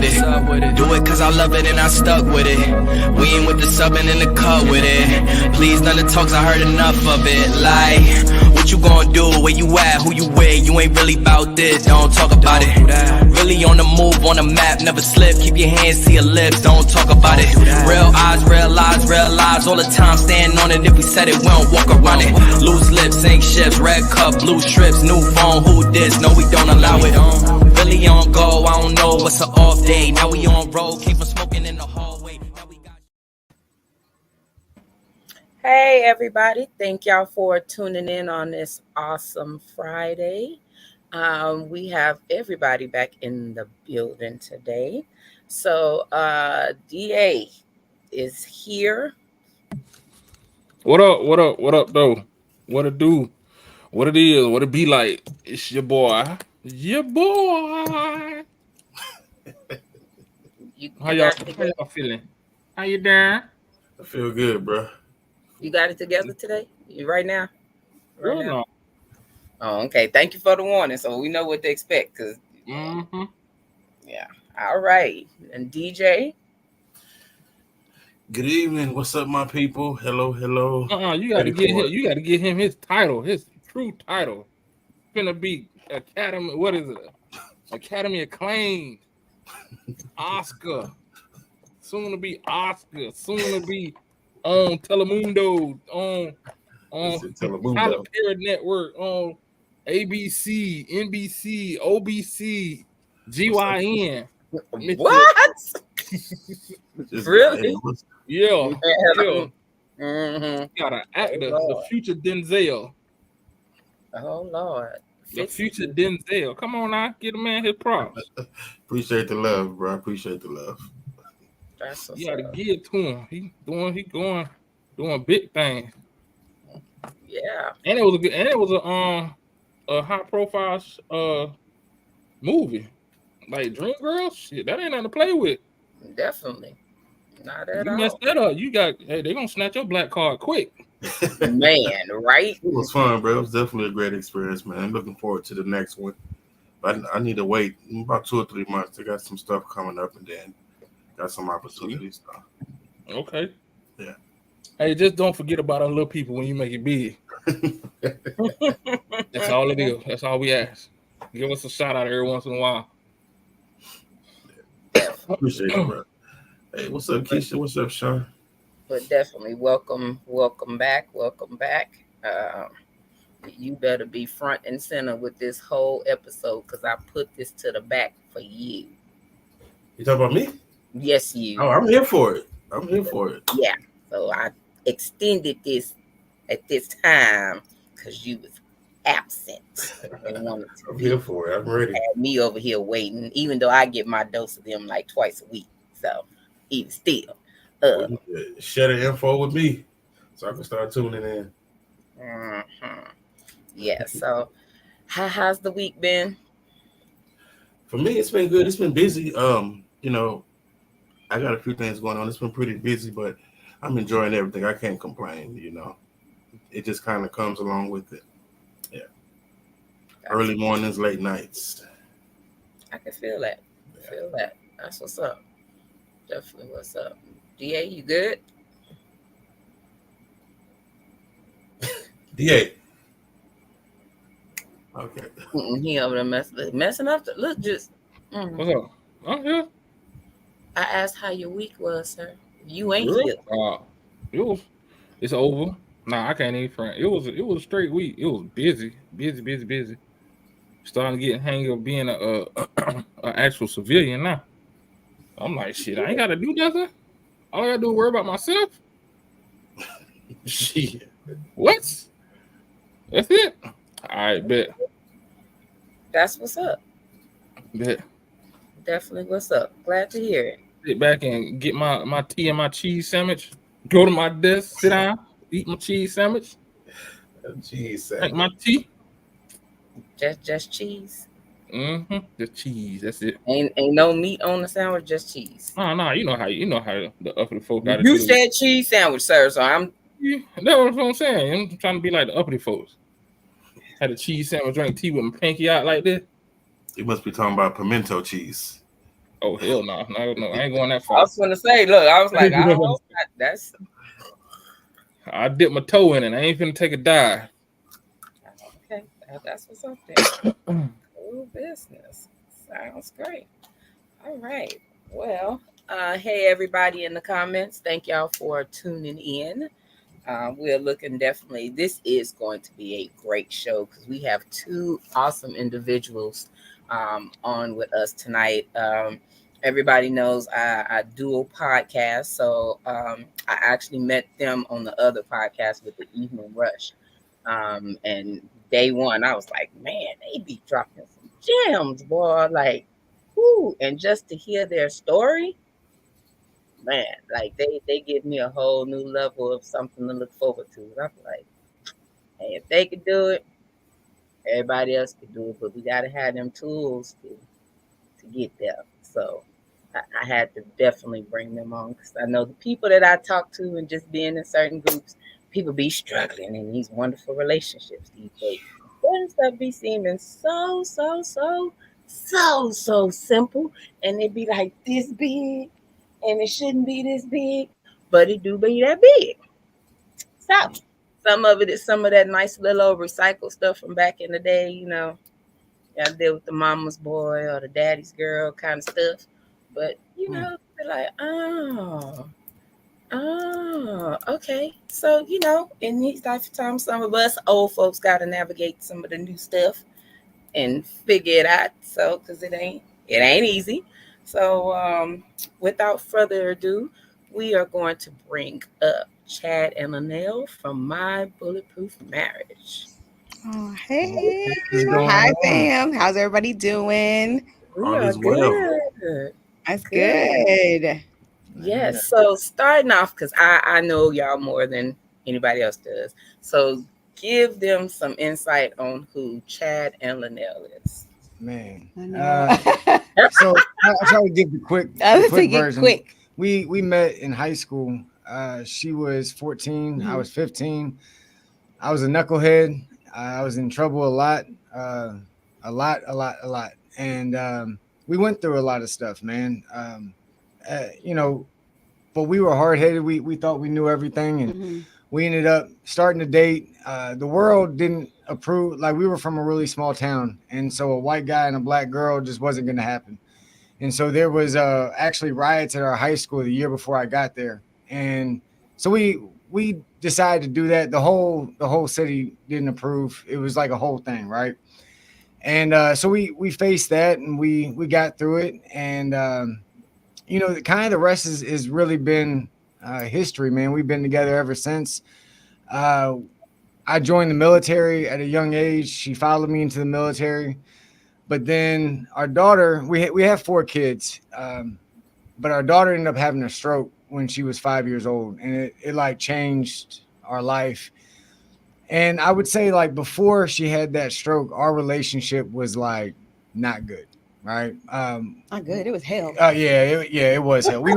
with it. Do it cause I love it and I stuck with it. We ain't with the subbing in the cut with it. Please none of the talks, I heard enough of it. Like, what you gonna do? Where you at? Who you with? You ain't really about this, don't talk about it. Really on the move, on the map, never slip. Keep your hands to your lips, don't talk about it. Real eyes, real lies, real lies. All the time, stand on it. If we said it, we don't walk around it. Loose lips, sink ships, red cup, blue strips, new phone, who this? No, we don't allow it. Really on go, I don't know what's an off day. Now we on road, came from smoking in the hallway. Now we got... Hey everybody, thank y'all for tuning in on this awesome Friday. We have everybody back in the building today. So DA is here. What up, though? What it do? What it is? What it be like? It's your boy. Your boy. How y'all feeling? How you doing? I feel good, bro. You got it together today? You right now? Right now. Oh, okay. Thank you for the warning, so we know what to expect. Cause yeah. All right. And DJ. Good evening. What's up, my people? Hello. You gotta get him. You gotta give him his title, his true title. Finna be Academy. What is it? Academy acclaimed. Oscar. Soon to be Oscar. Soon to be on Telemundo. On Tyler Perry Network. On ABC, NBC, OBC, GYN. What? Really? Yeah. Mm-hmm. Got an actor, the future Denzel. Oh Lord. The future Denzel. Come on now, get a man his props. Appreciate the love, bro. Appreciate the love. That's you gotta give to him. He doing big things. Yeah. And it was a high profile movie. Like Dreamgirls, shit, that ain't nothing to play with. Definitely. Not at all. You messed that up. They gonna snatch your black card quick. Man, right? It was fun, bro. It was definitely a great experience, man. I'm looking forward to the next one. But I need to wait about 2 or 3 months. I got some stuff coming up and then got some opportunities. Okay. Yeah. Hey, just don't forget about our little people when you make it big. That's all it is. That's all we ask. Give us a shout out every once in a while. Appreciate it, bro. Hey, what's up, Keisha? What's up, Sean? But definitely welcome back. You better be front and center with this whole episode because I put this to the back for you. You talking about me? Yes, you. Oh, I'm here for it. Yeah. So I extended this at this time because you was absent. I'm here for it. I'm ready. Had me over here waiting, even though I get my dose of them like twice a week. So even still. Share the info with me so I can start tuning in. Mm-hmm. Yeah. So how's the week been? For me, it's been good. It's been busy. I got a few things going on. It's been pretty busy, but I'm enjoying everything. I can't complain, It just kind of comes along with it. Yeah. Early mornings, late nights. I can feel that. That's what's up. Definitely what's up. DA, you good? DA. Okay. He over there messing up. Look, just. What's up? I'm here. I asked how your week was, sir. You ain't here. It's over. Nah, I can't even front. It was a straight week. It was busy. Starting to get hang of being a actual civilian now. I'm like, shit, I ain't gotta do nothing. All I gotta do is worry about myself. Shit. What? That's it. All right, bet. That's what's up. Bet. Definitely what's up. Glad to hear it. Sit back and get my tea and my cheese sandwich. Go to my desk, sit down, eat my cheese sandwich. Drink my tea. Just cheese. Just cheese. That's it. Ain't no meat on the sandwich, just cheese. No. You know how the uppity folk got it. You said cheese sandwich, sir. So that's what I'm saying. I'm trying to be like the uppity folks. Had a cheese sandwich, drink tea with my pinky out like this. You must be talking about pimento cheese. Oh hell no, no, I ain't going that I far. was gonna say, look, I was like, I hope not. That's I dip my toe in it. I ain't finna take a dive. okay. That's what's up there. Cool business. Sounds great. All right. Well, hey everybody in the comments. Thank y'all for tuning in. We're looking definitely. This is going to be a great show because we have two awesome individuals on with us tonight. Everybody knows I do a podcast, so I actually met them on the other podcast with the Evening Rush. And day one, I was like, man, they be dropping some gems, boy. Like, whoo! And just to hear their story, man, like they give me a whole new level of something to look forward to. And I'm like, hey, if they could do it, everybody else could do it. But we gotta have them tools to get there. So I had to definitely bring them on because I know the people that I talk to and just being in certain groups, people be struggling in these wonderful relationships these days. Certain stuff be seeming so simple, and it be like this big, and it shouldn't be this big, but it do be that big. So some of it is some of that nice little old recycled stuff from back in the day, I deal with the mama's boy or the daddy's girl kind of stuff. But they're like, okay. So, in these type of times, some of us old folks gotta navigate some of the new stuff and figure it out. So, because it ain't easy. So, without further ado, we are going to bring up Chad and Lenell from My Bulletproof Marriage. Oh, hey. Hi, fam. How's everybody doing? We All are is well. good. That's good. Yes. So starting off, because I know y'all more than anybody else does. So give them some insight on who Chad and Lenell is. Man. So I'll try to give the quick version. Quick. We met in high school. She was 14. Mm-hmm. I was 15. I was a knucklehead. I was in trouble a lot. And we went through a lot of stuff, man. But we were hard-headed. We thought we knew everything, and we ended up starting to date. The world didn't approve. Like, we were from a really small town, and so a white guy and a black girl just wasn't going to happen. And so there was actually riots at our high school the year before I got there, and so we decided to do that. The whole city didn't approve. It was like a whole thing, right? And so we faced that, and we got through it, and kind of the rest is really been history, man. We've been together ever since. I joined the military at a young age. She followed me into the military, but then our daughter, we have 4 kids, but our daughter ended up having a stroke when she was 5 years old, and it like changed our life. And I would say, like, before she had that stroke, our relationship was like not good, right? Not good. It was hell. It was hell. We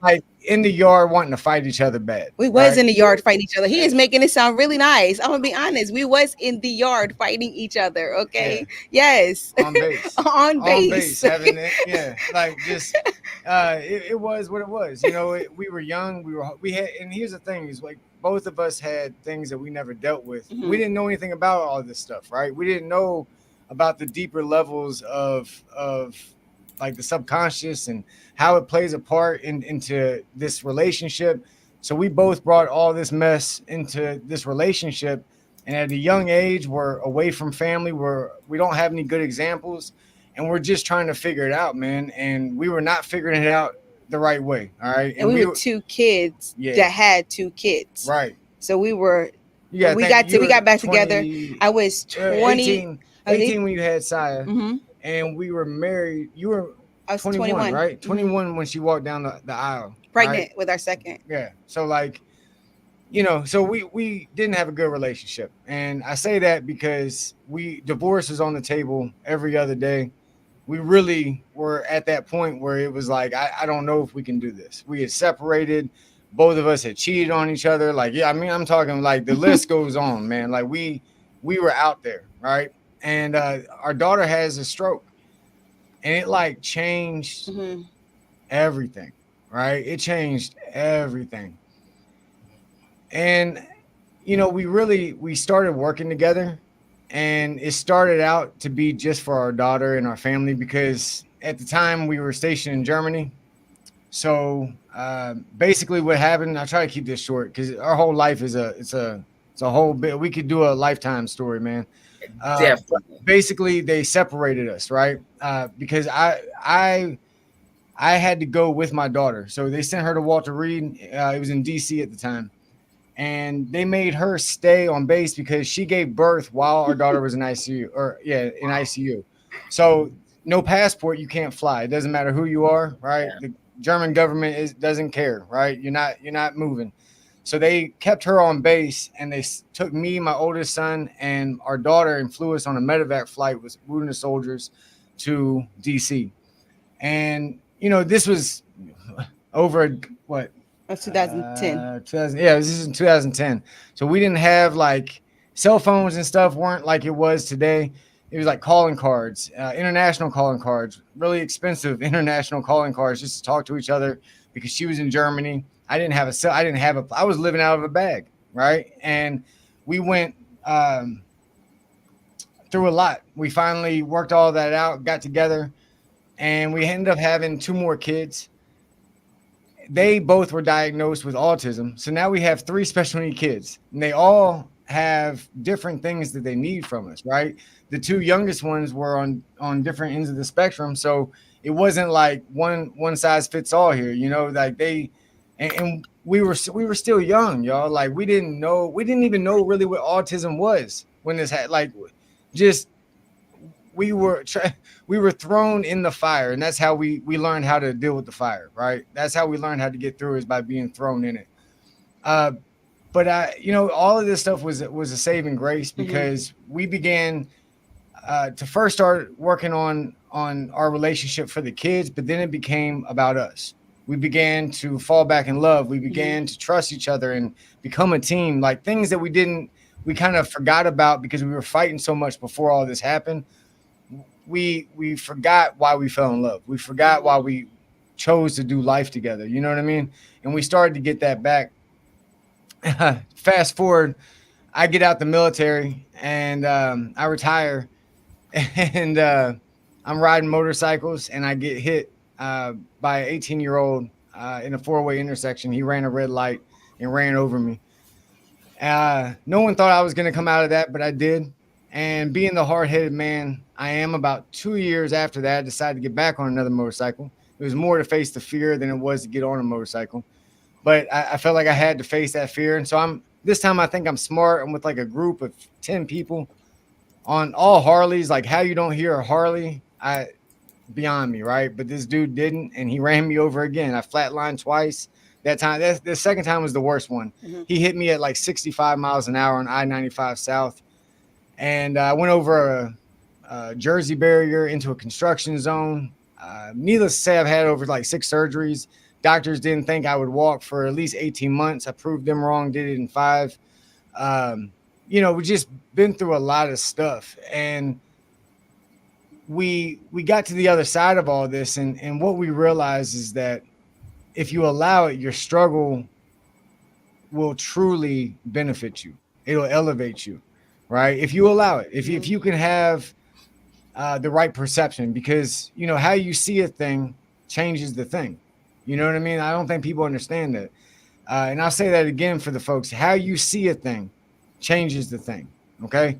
like in the yard wanting to fight each other bad. We was in the yard fighting each other. He is making it sound really nice. I'm gonna be honest. We was in the yard fighting each other. Okay. Yeah. Yes. On base. On base. Having it. Yeah. Like, just it was what it was. We were young. We had, and here's the thing, is like, both of us had things that we never dealt with. Mm-hmm. We didn't know anything about all this stuff, right? We didn't know about the deeper levels of like the subconscious and how it plays a part into this relationship. So we both brought all this mess into this relationship. And at a young age, we're away from family. We don't have any good examples, and we're just trying to figure it out, man. And we were not figuring it out the right way. All right. And we were 2 kids that had 2 kids. Right. So we got back together. I was 20. 18 when you had Saya, and we were married. I was 21, right? 21 when she walked down the aisle. Pregnant with our second. Yeah. So so we didn't have a good relationship. And I say that because divorce was on the table every other day. We really were at that point where it was like, I don't know if we can do this. We had separated. Both of us had cheated on each other. Like, yeah, I mean, I'm talking like the list goes on, man. Like, we were out there, right? And our daughter has a stroke. and it like changed everything, right? It changed everything. And we started working together, and it started out to be just for our daughter and our family, because at the time we were stationed in Germany. So basically what happened, I try to keep this short because our whole life is it's a whole bit. We could do a lifetime story, man. Definitely. Basically they separated us, right? Because I had to go with my daughter. So they sent her to Walter Reed. It was in DC at the time. And they made her stay on base because she gave birth while our daughter was in ICU. So no passport, you can't fly. It doesn't matter who you are, right? Yeah. The German government doesn't care, right? You're not moving. So they kept her on base, and they took me, my oldest son, and our daughter, and flew us on a medevac flight with wounded soldiers to DC. And this was over what? That's 2010. 2000, yeah, this is in 2010. So we didn't have like cell phones and stuff weren't like it was today. It was like calling cards, international calling cards, really expensive international calling cards just to talk to each other because she was in Germany. I was living out of a bag, right? And we went through a lot. We finally worked all that out, got together, and we ended up having 2 more kids. They both were diagnosed with autism. So now we have 3 special need kids, and they all have different things that they need from us, right? The 2 youngest ones were on different ends of the spectrum. So it wasn't like one size fits all here, like and we were still young, y'all. Like we didn't even know really what autism was when this had just we were thrown in the fire, and that's how we learned how to deal with the fire, right? That's how we learned how to get through, is by being thrown in it. But all of this stuff was a saving grace, because we began to first start working on our relationship for the kids, but then it became about us. We began to fall back in love. We began to trust each other and become a team. Like things that we kind of forgot about because we were fighting so much before all this happened. We forgot why we fell in love. We forgot why we chose to do life together. You know what I mean? And we started to get that back. Fast forward, I get out the military and I retire, and I'm riding motorcycles, and I get hit by an 18-year-old in a 4-way intersection. He ran a red light and ran over me. No one thought I was going to come out of that, but I did. And being the hard-headed man I am, about 2 years after that, I decided to get back on another motorcycle. It was more to face the fear than it was to get on a motorcycle. But I felt like I had to face that fear. And so this time I think I'm smart. I'm with like a group of 10 people on all Harleys. Like how you don't hear a Harley, beyond me, right? But this dude didn't, and he ran me over again. I flatlined twice. That time, the second time was the worst one. He hit me at like 65 miles an hour on I-95 South. And I went over a Jersey barrier into a construction zone. Needless to say, I've had over like 6 surgeries. Doctors didn't think I would walk for at least 18 months. I proved them wrong, did it in 5. We just been through a lot of stuff. And we got to the other side of all this. And what we realized is that if you allow it, your struggle will truly benefit you. It'll elevate you, right? If you allow it, if you can have the right perception, because, how you see a thing changes the thing. You know what I mean? I don't think people understand that. And I'll say that again for the folks. How you see a thing changes the thing. Okay.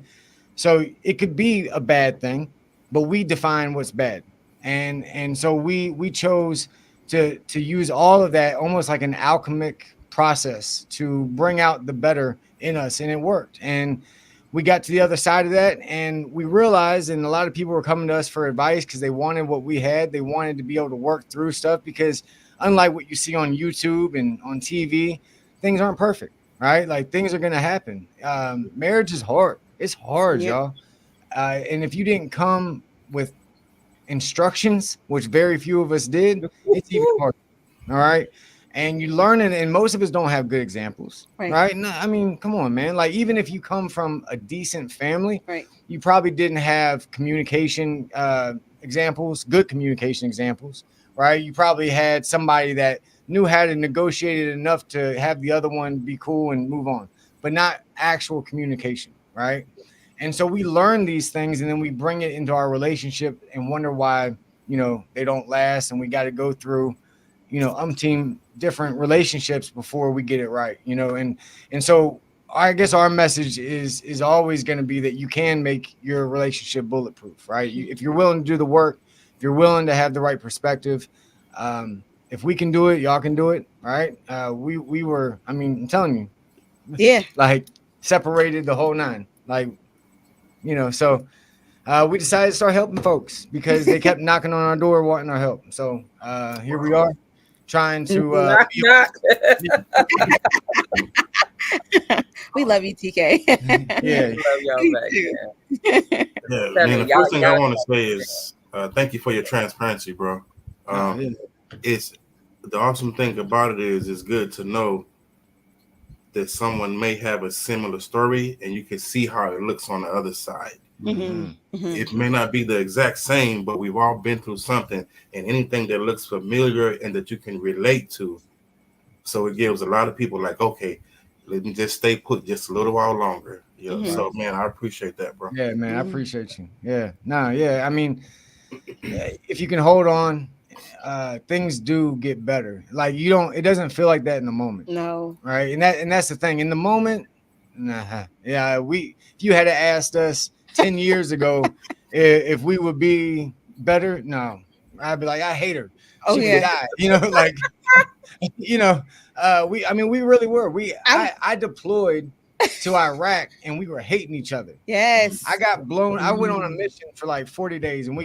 So it could be a bad thing, but we define what's bad. And so we chose to use all of that almost like an alchemic process to bring out the better in us. And it worked. And we got to the other side of that, and we realized, and a lot of people were coming to us for advice because they wanted what we had. They wanted to be able to work through stuff, because unlike what you see on YouTube and on TV, things aren't perfect, right? Like things are going to happen. Marriage is hard. It's hard, y'all. And if you didn't come with instructions, which very few of us did, it's even harder. All right. And you learn it, and most of us don't have good examples, right? No, I mean, come on, man. Like, even if you come from a decent family, you probably didn't have communication examples, good communication examples, right? You probably had somebody that knew how to negotiate it enough to have the other one be cool and move on, but not actual communication, right? And so we learn these things and then we bring it into our relationship and wonder why, they don't last, and we got to go through, umpteen different relationships before we get it right, and so I guess our message is always going to be that you can make your relationship bulletproof, right? If you're willing to do the work, if you're willing to have the right perspective, if we can do it, y'all can do it, right? We were, I'm telling you, yeah, like separated the whole nine, like, so we decided to start helping folks because they kept knocking on our door wanting our help. So here we are trying to we love you, TK. yeah. Love y'all back. Yeah, man, the first thing I want to say is thank you for your transparency, bro. It's the awesome thing about it is it's good to know that someone may have a similar story and you can see how it looks on the other side. It may not be the exact same, but we've all been through something, and anything that looks familiar and that you can relate to. So it gives a lot of people like, okay, let me just stay put just a little while longer. So man, I appreciate that, bro. Yeah, man, I appreciate you. Yeah. No, yeah. If you can hold on, things do get better. Like it doesn't feel like that in the moment. No. Right. And that's the thing. In the moment, yeah, if you had asked us 10 years ago if we would be better, no. I'd be like, I hate her. She could die. We really were. I deployed to Iraq and we were hating each other. Yes. I got blown. I went on a mission for like 40 days and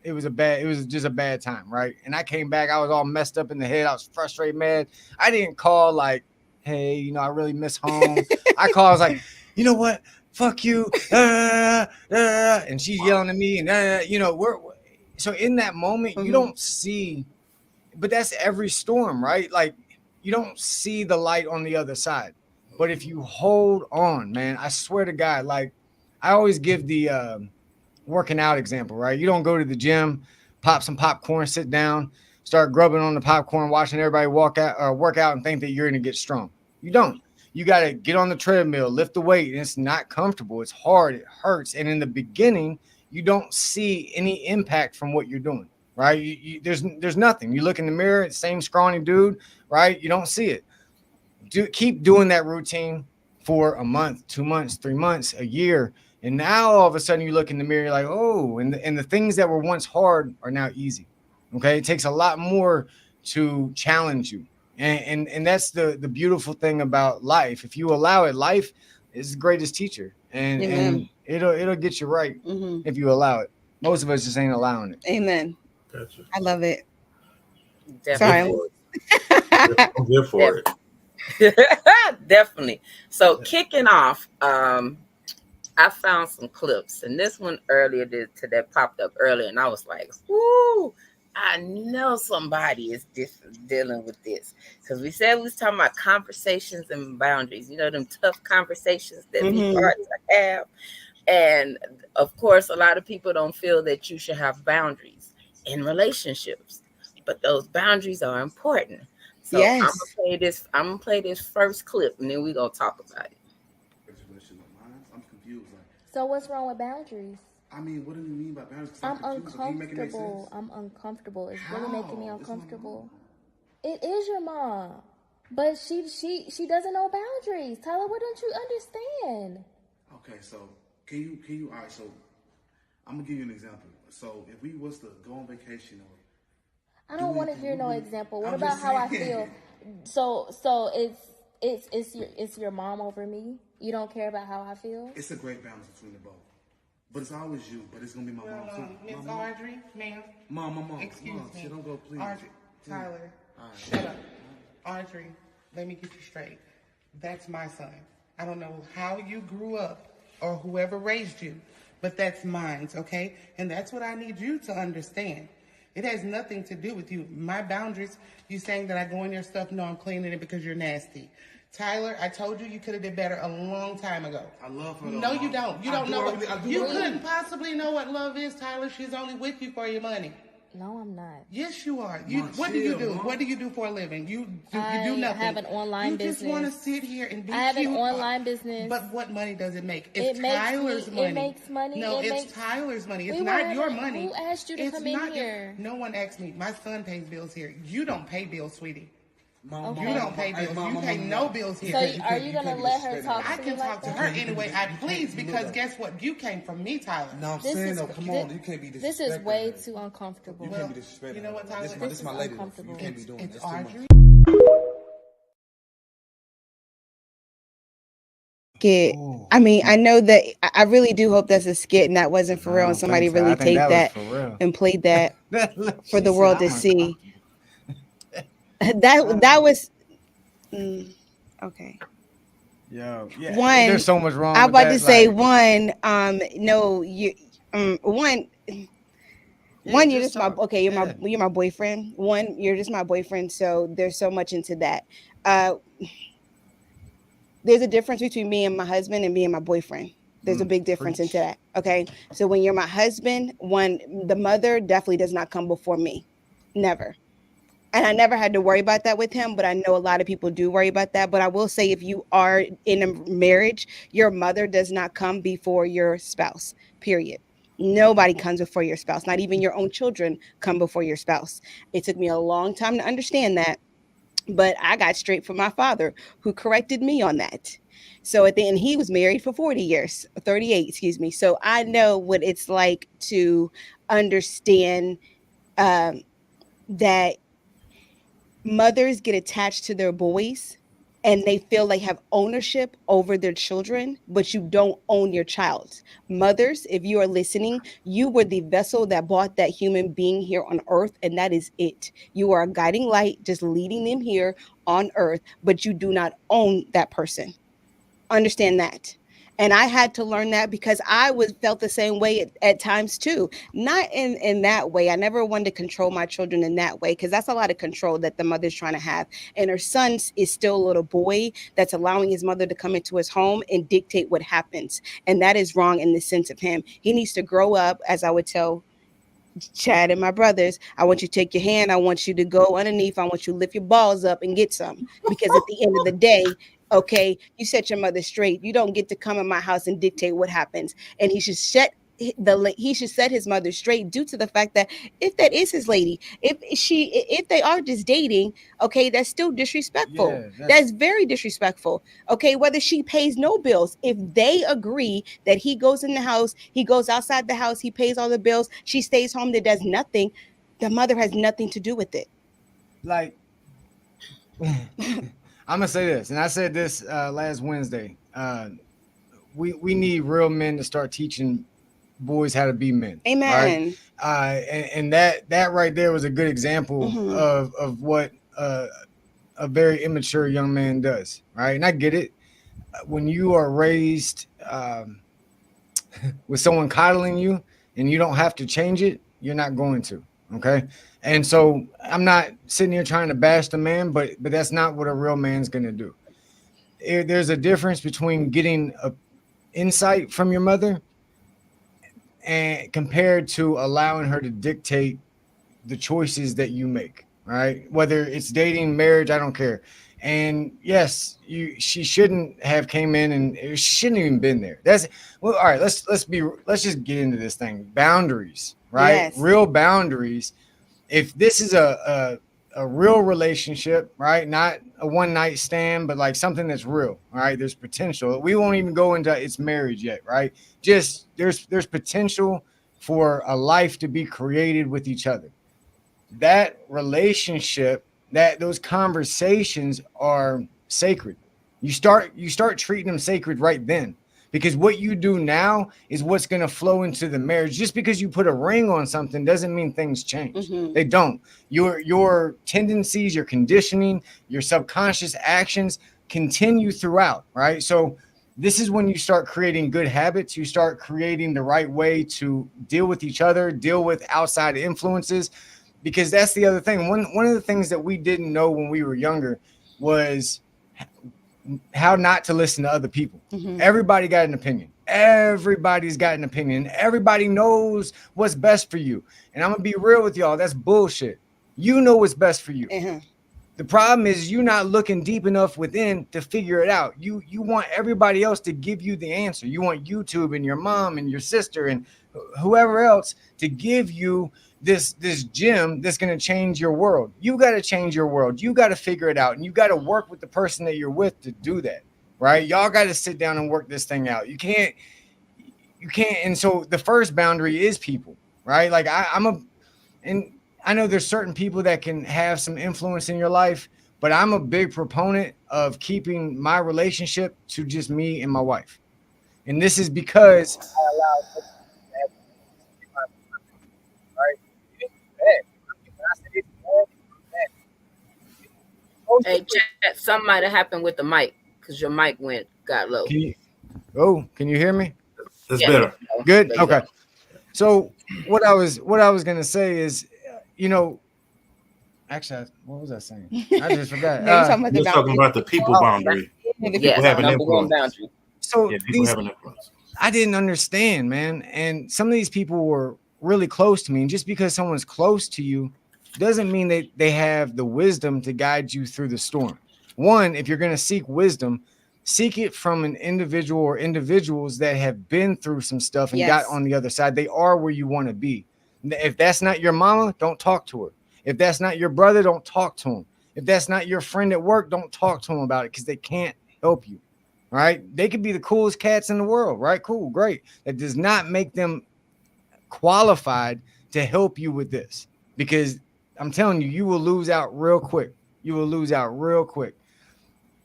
it was just a bad time, right? And I came back, I was all messed up in the head. I was frustrated, mad. I didn't call like, hey, I really miss home. I was like, you know what? Fuck you. And she's yelling at me. And, so in that moment, you don't see, but that's every storm, right? Like you don't see the light on the other side. But if you hold on, man, I swear to God, like I always give the working out example, right? You don't go to the gym, pop some popcorn, sit down, start grubbing on the popcorn, watching everybody work out and think that you're going to get strong. You don't. You got to get on the treadmill, lift the weight, and it's not comfortable. It's hard. It hurts. And in the beginning, you don't see any impact from what you're doing, right? There's nothing. You look in the mirror, same scrawny dude, right? You don't see it. Keep doing that routine for a month, 2 months, 3 months, a year. And now all of a sudden you look in the mirror, you're like, oh, and the things that were once hard are now easy. Okay. It takes a lot more to challenge you. And that's the beautiful thing about life. If you allow it, life is the greatest teacher, and it'll get you right if you allow it. Most of us just ain't allowing it. Amen. Gotcha. I love it. Definitely. I'm here for it. Definitely. So kicking off, I found some clips, and this one earlier that popped up earlier, and I was like, "Whoo! I know somebody is dealing with this," because we said we was talking about conversations and boundaries. Them tough conversations that we hard to have, and of course, a lot of people don't feel that you should have boundaries in relationships, but those boundaries are important. So yes. I'm gonna play this first clip, and then we're gonna talk about it. I'm confused. So what's wrong with boundaries? I mean, what do you mean by boundaries? I'm uncomfortable. I'm uncomfortable. It's really making me uncomfortable. It is your mom, but she doesn't know boundaries. Tyler, what don't you understand? Okay, so can you? All right, so I'm gonna give you an example. So if we was to go on vacation, I don't want to hear no example. What about how I feel? So it's your mom over me. You don't care about how I feel. It's a great balance between the both. But it's always you, but it's gonna be my mom too. Miss Audrey, ma'am. Mom. Excuse me. Don't go, please. Audrey, Tyler, shut up. Audrey, let me get you straight. That's my son. I don't know how you grew up or whoever raised you, but that's mine, okay? And that's what I need you to understand. It has nothing to do with you. My boundaries, you saying that I go in your stuff, no, I'm cleaning it because you're nasty. Tyler, I told you could have did better a long time ago. I love her. No, you don't. You don't know what you really. couldn't possibly know what love is, Tyler. She's only with you for your money. No, I'm not. Yes, you are. What Mom, do you do? Mom. What do you do for a living? You do nothing. I have an online business. You just want to sit here and be I have cute. an online business. But what money does it make? It makes Tyler's money. It makes money. No, it's Tyler's money. It's not your money. Who asked you to come in here? No one asked me. My son pays bills here. You don't pay bills, sweetie. Mom, Okay. You don't pay bills. You pay no bills here. So are you gonna let her talk to I me can like talk to that? her any way I please because guess what? You came from me, Tyler. No, I'm This saying is- though, come thi- on, you can't be disrespectful. This is way too uncomfortable. You can't be disrespectful. You know what, Tyler? This is my lady. though. uncomfortable. You can't be doing It's this. Too much. Audrey. Skit. Ooh. I mean, I know that I really do hope that's a skit and that wasn't for I real, don't and somebody think so. I really think take that was for real. and played that for the She world said, to "I'm see. uncomfortable." That was okay. Yo, yeah. One, There's so much wrong. I'm with about that, to say like, no, you, one, yeah, you're just my talk. okay. Yeah. You're my boyfriend. One, you're just my boyfriend. So there's so much into that. There's a difference between me and my husband and me and my boyfriend. There's a big difference preach. into that. Okay. So when you're my husband, the mother definitely does not come before me. Never. And I never had to worry about that with him, but I know a lot of people do worry about that. But I will say, if you are in a marriage, your mother does not come before your spouse, period. Nobody comes before your spouse. Not even your own children come before your spouse. It took me a long time to understand that, but I got straight from my father, who corrected me on that. So at the end, he was married for 40 years, 38, excuse me. So I know what it's like to understand that mothers get attached to their boys and they feel they have ownership over their children, but you don't own your child. Mothers, if you are listening, you were the vessel that brought that human being here on earth, and that is it. You are a guiding light, just leading them here on earth, but you do not own that person. Understand that. And I had to learn that because I felt the same way at times too. Not in that way. I never wanted to control my children in that way, because that's a lot of control that the mother's trying to have. And her son is still a little boy that's allowing his mother to come into his home and dictate what happens. And that is wrong in the sense of him. He needs to grow up, as I would tell Chad and my brothers. I want you to take your hand. I want you to go underneath. I want you to lift your balls up and get some. Because at the end of the day, okay, you set your mother straight. You don't get to come in my house and dictate what happens. And he should set his mother straight, due to the fact that if that is his lady, if they are just dating, okay, that's still disrespectful. Yeah, that's very disrespectful. Okay, whether she pays no bills, if they agree that he goes in the house, he goes outside the house, he pays all the bills, she stays home, that does nothing, the mother has nothing to do with it. Like, I'm gonna say this, and I said this last Wednesday. We need real men to start teaching boys how to be men. Amen. Right? And that right there was a good example of what a very immature young man does. Right, and I get it. When you are raised with someone coddling you, and you don't have to change it, you're not going to. Okay. And so I'm not sitting here trying to bash the man, but that's not what a real man's going to do. There's a difference between getting a insight from your mother and compared to allowing her to dictate the choices that you make, right? Whether it's dating, marriage, I don't care. And yes, she shouldn't have came in, and she shouldn't even been there. That's well, all right. Let's just get into this thing. Boundaries, right? Yes. Real boundaries. If this is a real relationship, right? Not a one night stand, but like something that's real. All right. There's potential. We won't even go into its marriage yet, right? Just there's potential for a life to be created with each other. That relationship, those conversations are sacred. You start treating them sacred right then, because what you do now is what's going to flow into the marriage. Just because you put a ring on something doesn't mean things change. They don't. Your tendencies, your conditioning, your subconscious actions continue throughout, right? So this is when you start creating good habits. You start creating the right way to deal with each other, deal with outside influences. Because that's the other thing. One of the things that we didn't know when we were younger was how not to listen to other people. Everybody got an opinion. Everybody's got an opinion. Everybody knows what's best for you. And I'm gonna be real with y'all. That's bullshit. You know what's best for you. The problem is you're not looking deep enough within to figure it out. You want everybody else to give you the answer. You want YouTube and your mom and your sister and whoever else to give you this gem that's going to change your world. You got to change your world. You got to figure it out, and you got to work with the person that you're with to do that, right? Y'all got to sit down and work this thing out. You can't. And so the first boundary is people, right? Like and I know there's certain people that can have some influence in your life, but I'm a big proponent of keeping my relationship to just me and my wife. And this is because I allow Hey, Chad, something might have happened with the mic because your mic got low. Can you hear me? That's better. Good. Okay. So what I was gonna say is, actually, what was I saying? I just forgot. You're talking about the people boundary. People having influence. So people having influence. I didn't understand, man. And some of these people were really close to me. And just because someone's close to you doesn't mean they have the wisdom to guide you through the storm. One, if you're going to seek wisdom, seek it from an individual or individuals that have been through some stuff and got on the other side. They are where you want to be. If that's not your mama, don't talk to her. If that's not your brother, don't talk to him. If that's not your friend at work, don't talk to him about it because they can't help you. Right? They could be the coolest cats in the world, right? Cool, great. That does not make them qualified to help you with this, because I'm telling you, you will lose out real quick. You will lose out real quick.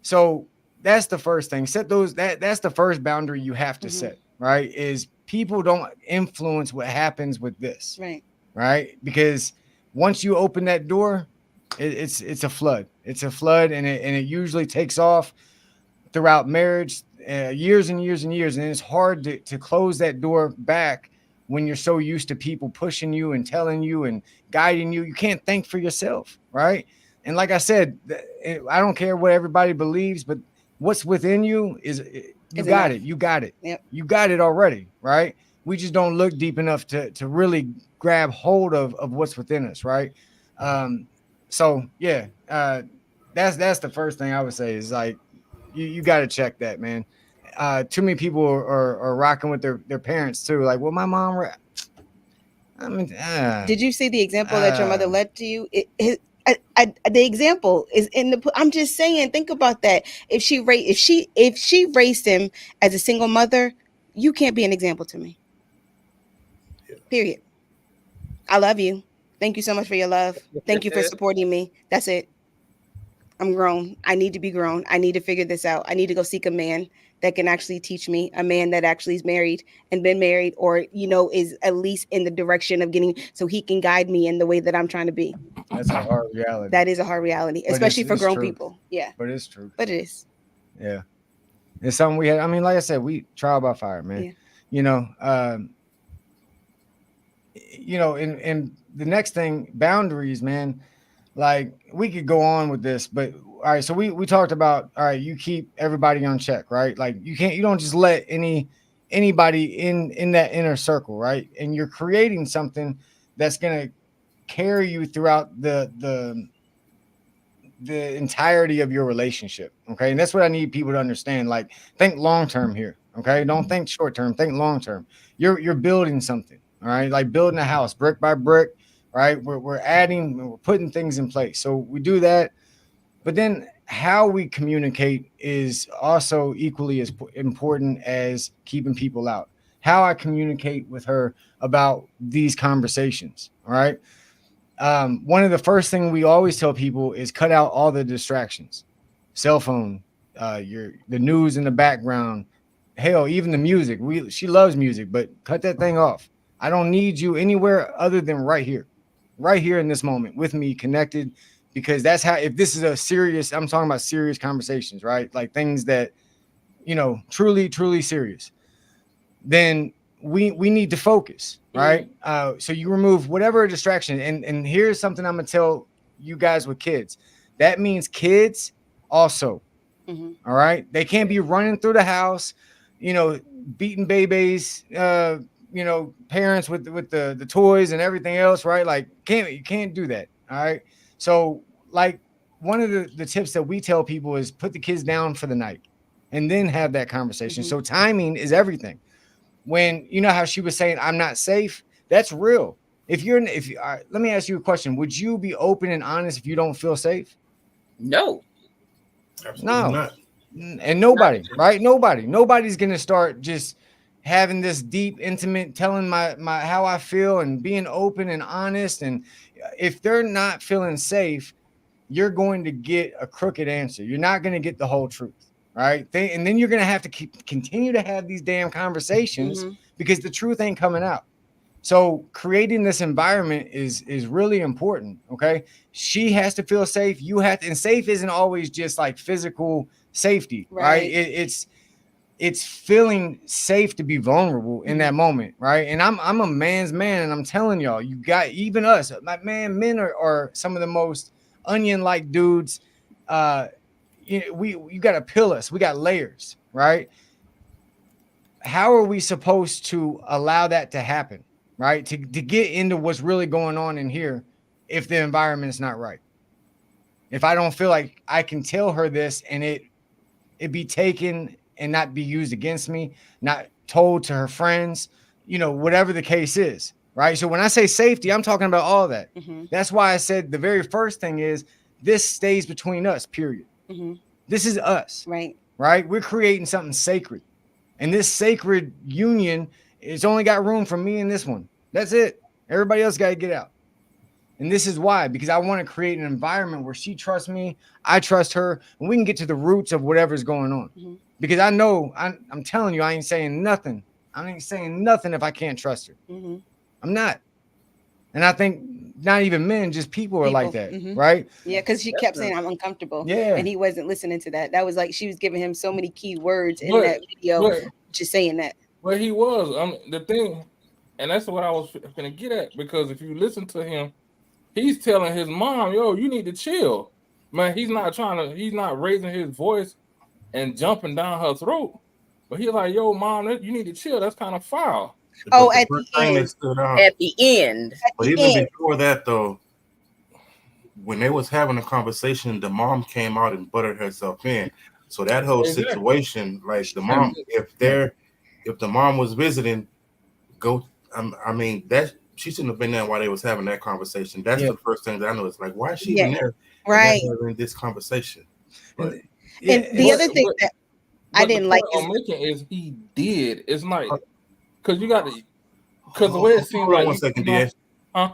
So that's the first thing. Set those. That's the first boundary you have to set. Right? Is people don't influence what happens with this. Right. Right? Because once you open that door, it's a flood. It's a flood, and it usually takes off throughout marriage, years and years and years. And it's hard to close that door back when you're so used to people pushing you and telling you and guiding you. You can't think for yourself, right? And like I said, I don't care what everybody believes, but what's within you is you got it. You got it. Yep. You got it already, right? We just don't look deep enough to really grab hold of what's within us, right? So yeah, that's the first thing I would say is like, you got to check that, man. Too many people are rocking with their parents too. Like, well, my mom. Did you see the example that your mother led to you? The example is in the. I'm just saying. Think about that. If she raised him as a single mother, you can't be an example to me. Period. I love you. Thank you so much for your love. Thank you for supporting me. That's it. I'm grown. I need to be grown. I need to figure this out. I need to go seek a man that can actually teach me, a man that actually is married and been married, or, is at least in the direction of getting, so he can guide me in the way that I'm trying to be. That's a hard reality. That is a hard reality, especially for grown people. Yeah. But it's true. But it is. Yeah. It's something we had. I mean, like I said, we trial by fire, man. Yeah. And the next thing, boundaries, man. Like, we could go on with this, but all right. So we talked about, all right, you keep everybody on check, right? Like, you don't just let anybody in that inner circle, right? And you're creating something that's going to carry you throughout the entirety of your relationship. Okay. And that's what I need people to understand. Like, think long-term here. Okay. Don't think short-term, think long-term. You're building something. All right. Like building a house brick by brick. Right. We're adding, we're putting things in place. So we do that. But then how we communicate is also equally as important as keeping people out. How I communicate with her about these conversations. All right. One of the first things we always tell people is cut out all the distractions. Cell phone, the news in the background, hell, even the music. She loves music, but cut that thing off. I don't need you anywhere other than right here in this moment with me, connected, because that's how, if this is I'm talking about serious conversations, right? Like things that, truly, truly serious, then we need to focus, right? So you remove whatever distraction. And here's something I'm going to tell you guys with kids. That means kids also All right. They can't be running through the house, beating babies, parents with the toys and everything else, right? Like you can't do that. All right. So like one of the tips that we tell people is put the kids down for the night and then have that conversation. So timing is everything. When you know how she was saying, I'm not safe, that's real. Let me ask you a question. Would you be open and honest if you don't feel safe? No. Absolutely not. And nobody, right? Nobody's gonna start just having this deep, intimate, telling my how I feel and being open and honest. And if they're not feeling safe, you're going to get a crooked answer. You're not going to get the whole truth, right? And then you're going to have to continue to have these damn conversations because the truth ain't coming out. So creating this environment is really important. Okay. She has to feel safe. You have to, and safe isn't always just like physical safety, right? It's feeling safe to be vulnerable in that moment, right? And I'm a man's man, and I'm telling y'all, you got, even us, men are some of the most onion-like dudes. You got to peel us. We got layers, right? How are we supposed to allow that to happen, right? To get into what's really going on in here if the environment is not right. If I don't feel like I can tell her this and it be taken and not be used against me, not told to her friends, whatever the case is, right? So when I say safety, I'm talking about all that. That's why I said the very first thing is this stays between us, period. This is us, right? We're creating something sacred. And this sacred union, it's only got room for me and this one. That's it. Everybody else got to get out. And this is why, because I want to create an environment where she trusts me, I trust her, and we can get to the roots of whatever's going on. Because I know, I'm telling you, I ain't saying nothing. I ain't saying nothing if I can't trust her. I'm not. And I think not even men, just people are like that, right? Yeah, because she kept saying, I'm uncomfortable. Yeah. And he wasn't listening to that. That was like, she was giving him so many key words in that video, just saying that. Well, he was. The thing, and that's what I was going to get at, because if you listen to him, he's telling his mom, yo, you need to chill. Man, he's not raising his voice and jumping down her throat. But he's like, yo, mom, you need to chill. That's kind of foul. Oh, at the end. But even before that, though, when they was having a conversation, the mom came out and buttered herself in. So that whole situation, like the mom, if the mom was visiting, that she shouldn't have been there while they was having that conversation. That's the first thing that I know. It's like, why is she in there? Right. In this conversation. But, and the other thing that I didn't like is he did. It's like, because you got to, because the way it seems like. 1 second, dear. Huh?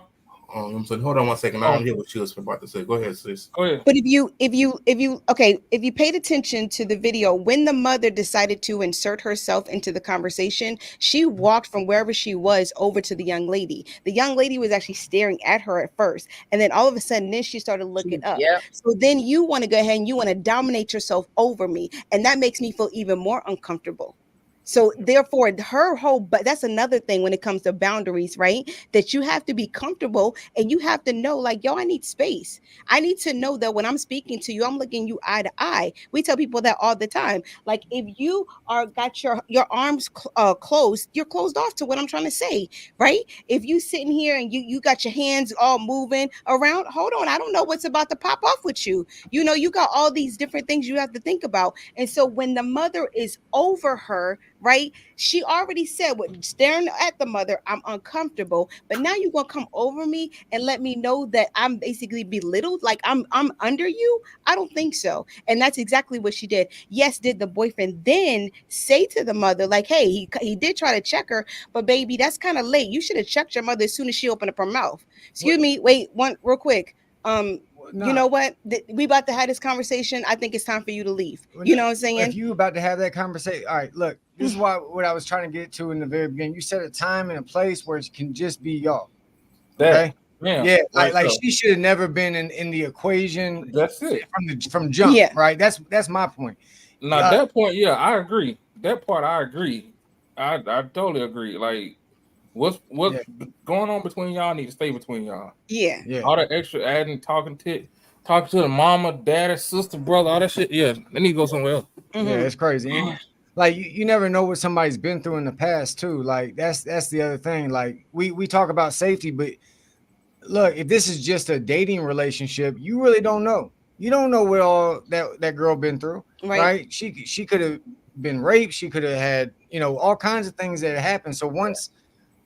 Hold on 1 second. I don't hear what she was about to say. Go ahead, sis. Go ahead. But if you paid attention to the video, when the mother decided to insert herself into the conversation, she walked from wherever she was over to the young lady. The young lady was actually staring at her at first, and then all of a sudden, then she started looking up. Yeah. So then you want to go ahead and you want to dominate yourself over me, and that makes me feel even more uncomfortable. So therefore, but that's another thing when it comes to boundaries, right? That you have to be comfortable and you have to know, like, yo, I need space. I need to know that when I'm speaking to you, I'm looking you eye to eye. We tell people that all the time. Like, if you got your arms closed, you're closed off to what I'm trying to say, right? If you sitting here and you got your hands all moving around, hold on, I don't know what's about to pop off with you. You got all these different things you have to think about. And so when the mother is over her, right? She already said, staring at the mother, I'm uncomfortable, but now you're gonna come over me and let me know that I'm basically belittled, like I'm under you. I don't think so. And that's exactly what she did. Yes, did the boyfriend then say to the mother, like, hey, he did try to check her, but baby, that's kind of late. You should have checked your mother as soon as she opened up her mouth. Excuse me, wait, one real quick. You know what? We about to have this conversation. I think it's time for you to leave. You know what I'm saying? If you about to have that conversation, all right, look, this is what I was trying to get to in the very beginning. You set a time and a place where it can just be y'all. Okay? Yeah. Like she should have never been in the equation. That's it. From jump, right? That's my point. Now that point, yeah, I agree. That part I agree. I totally agree. Like, what's going on between y'all need to stay between y'all. Yeah. All the extra adding, talking talking to the mama, daddy, sister, brother, all that shit. Yeah, they need to go somewhere else. Yeah, it's crazy. And like you never know what somebody's been through in the past too. Like that's the other thing. Like we talk about safety, but look, if this is just a dating relationship, you really don't know. You don't know what all that girl been through, right? She could have been raped. She could have had, all kinds of things that happened. So once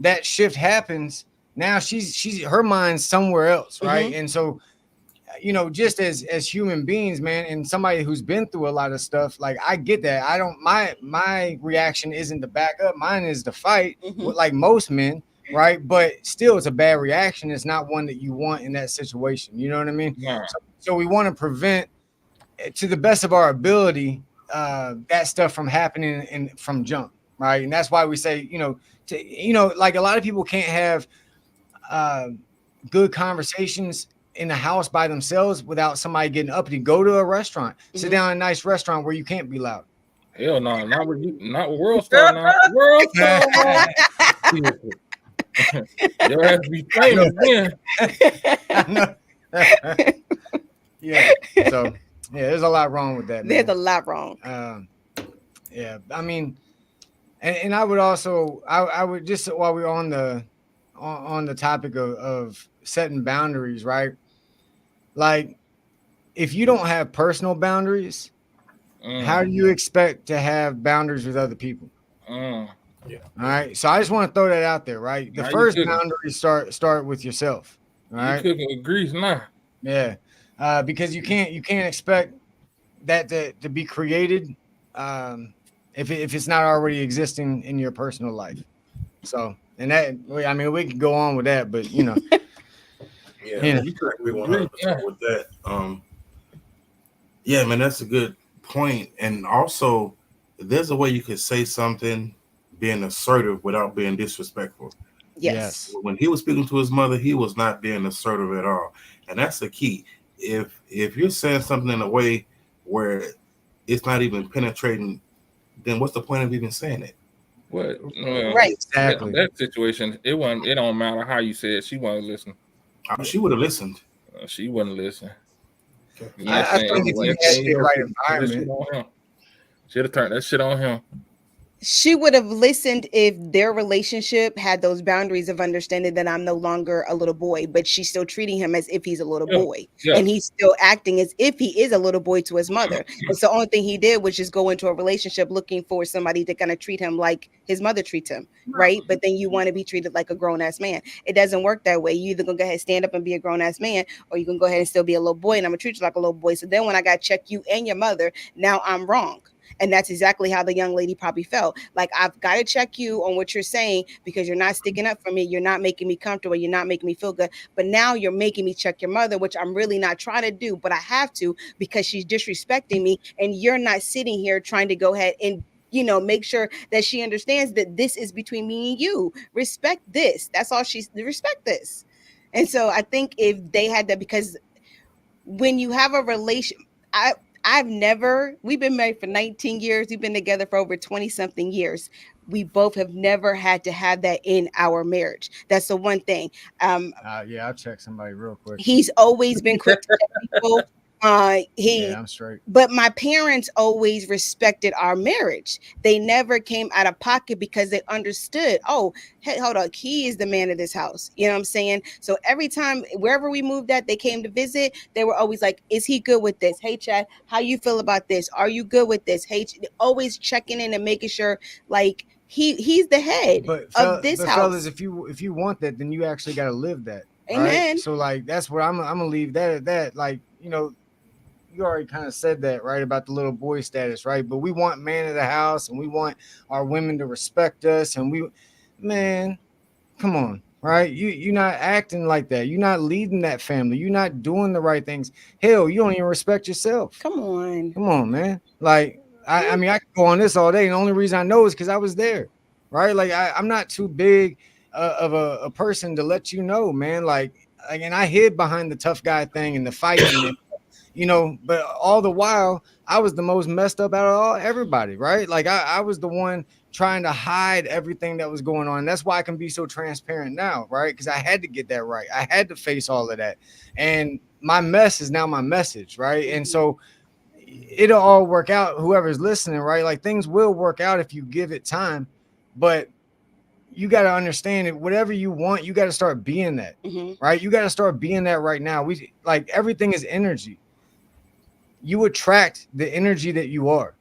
that shift happens, now she's her mind's somewhere else, right? And so, just as human beings, man, and somebody who's been through a lot of stuff, like I get that. I don't my reaction isn't to back up. Mine is to fight, like most men. Right, but still, it's a bad reaction. It's not one that you want in that situation. You know what I mean? Yeah. So we want to prevent, to the best of our ability, that stuff from happening from jump, right? And that's why we say, like a lot of people can't have good conversations in the house by themselves without somebody getting uppity. Go to a restaurant, sit down in a nice restaurant where you can't be loud. Hell no, not with World Star now. World Star. You'll have to be famous then. Yeah. So there's a lot wrong with that. There's a lot wrong. Yeah. I mean, and I would also I would just, while we're on the topic of setting boundaries, right? Like if you don't have personal boundaries, how do you expect to have boundaries with other people? Yeah. All right. So I just want to throw that out there, right? The first boundary start with yourself. All right. You cooking with grease now. Yeah. Because you can't expect that to be created if it's not already existing in your personal life. So, and that, I mean, we could go on with that, but Yeah, you correct me 100% with that. Yeah, man, that's a good point. And also, there's a way you could say something being assertive without being disrespectful. Yes. When he was speaking to his mother, he was not being assertive at all. And that's the key. If you're saying something in a way where it's not even penetrating, then what's the point of even saying it? What? Right. Exactly. That situation, it don't matter how you said it. She wasn't listening. She would have listened. She wouldn't listen. I think if you had the right environment, should have turned that shit on him. She would have listened if their relationship had those boundaries of understanding that I'm no longer a little boy, but she's still treating him as if he's a little boy. Yeah. And he's still acting as if he is a little boy to his mother. And so the only thing he did was just go into a relationship looking for somebody to kind of treat him like his mother treats him, right? But then you want to be treated like a grown-ass man. It doesn't work that way. You either gonna go ahead and stand up and be a grown-ass man, or you can go ahead and still be a little boy, and I'm gonna treat you like a little boy. So then when I got to check you and your mother, now I'm wrong. And that's exactly how the young lady probably felt. Like, I've got to check you on what you're saying because you're not sticking up for me. You're not making me comfortable. You're not making me feel good. But now you're making me check your mother, which I'm really not trying to do, but I have to because she's disrespecting me. And you're not sitting here trying to go ahead and, make sure that she understands that this is between me and you. Respect this. That's all respect this. And so I think if they had that, because when you have a relation, we've been married for 19 years. We've been together for over 20 something years. We both have never had to have that in our marriage. That's the one thing. I'll check somebody real quick. He's always been quick to check people. I'm straight. But my parents always respected our marriage. They never came out of pocket because they understood, oh, hey, hold on, he is the man of this house. You know what I'm saying? So every time, wherever we moved at, they came to visit, they were always like, is he good with this? Hey, Chad, how you feel about this? Are you good with this? Hey, always checking in and making sure, like, he's the head of this house. Fellas, if you want that, then you actually got to live that. Amen. Right? So, like, that's what I'm going to leave that at that. Like, you already kind of said that, right, about the little boy status, right? But we want man of the house, and we want our women to respect us, and man, come on, right? You're not acting like that. You're not leading that family. You're not doing the right things. Hell, you don't even respect yourself. Come on, man. Like, I mean, I could go on this all day, and the only reason I know is because I was there, right? Like, I'm not too big of a person to let you know, man. Like, and I hid behind the tough guy thing and the fighting and but all the while I was the most messed up out of everybody, right? Like I was the one trying to hide everything that was going on. That's why I can be so transparent now, right? Because I had to get that right. I had to face all of that. And my mess is now my message, right? And so it'll all work out, whoever's listening, right? Like things will work out if you give it time, but you got to understand it. Whatever you want, you got to start being that, right? You got to start being that right now. We like everything is energy. You attract the energy that you are.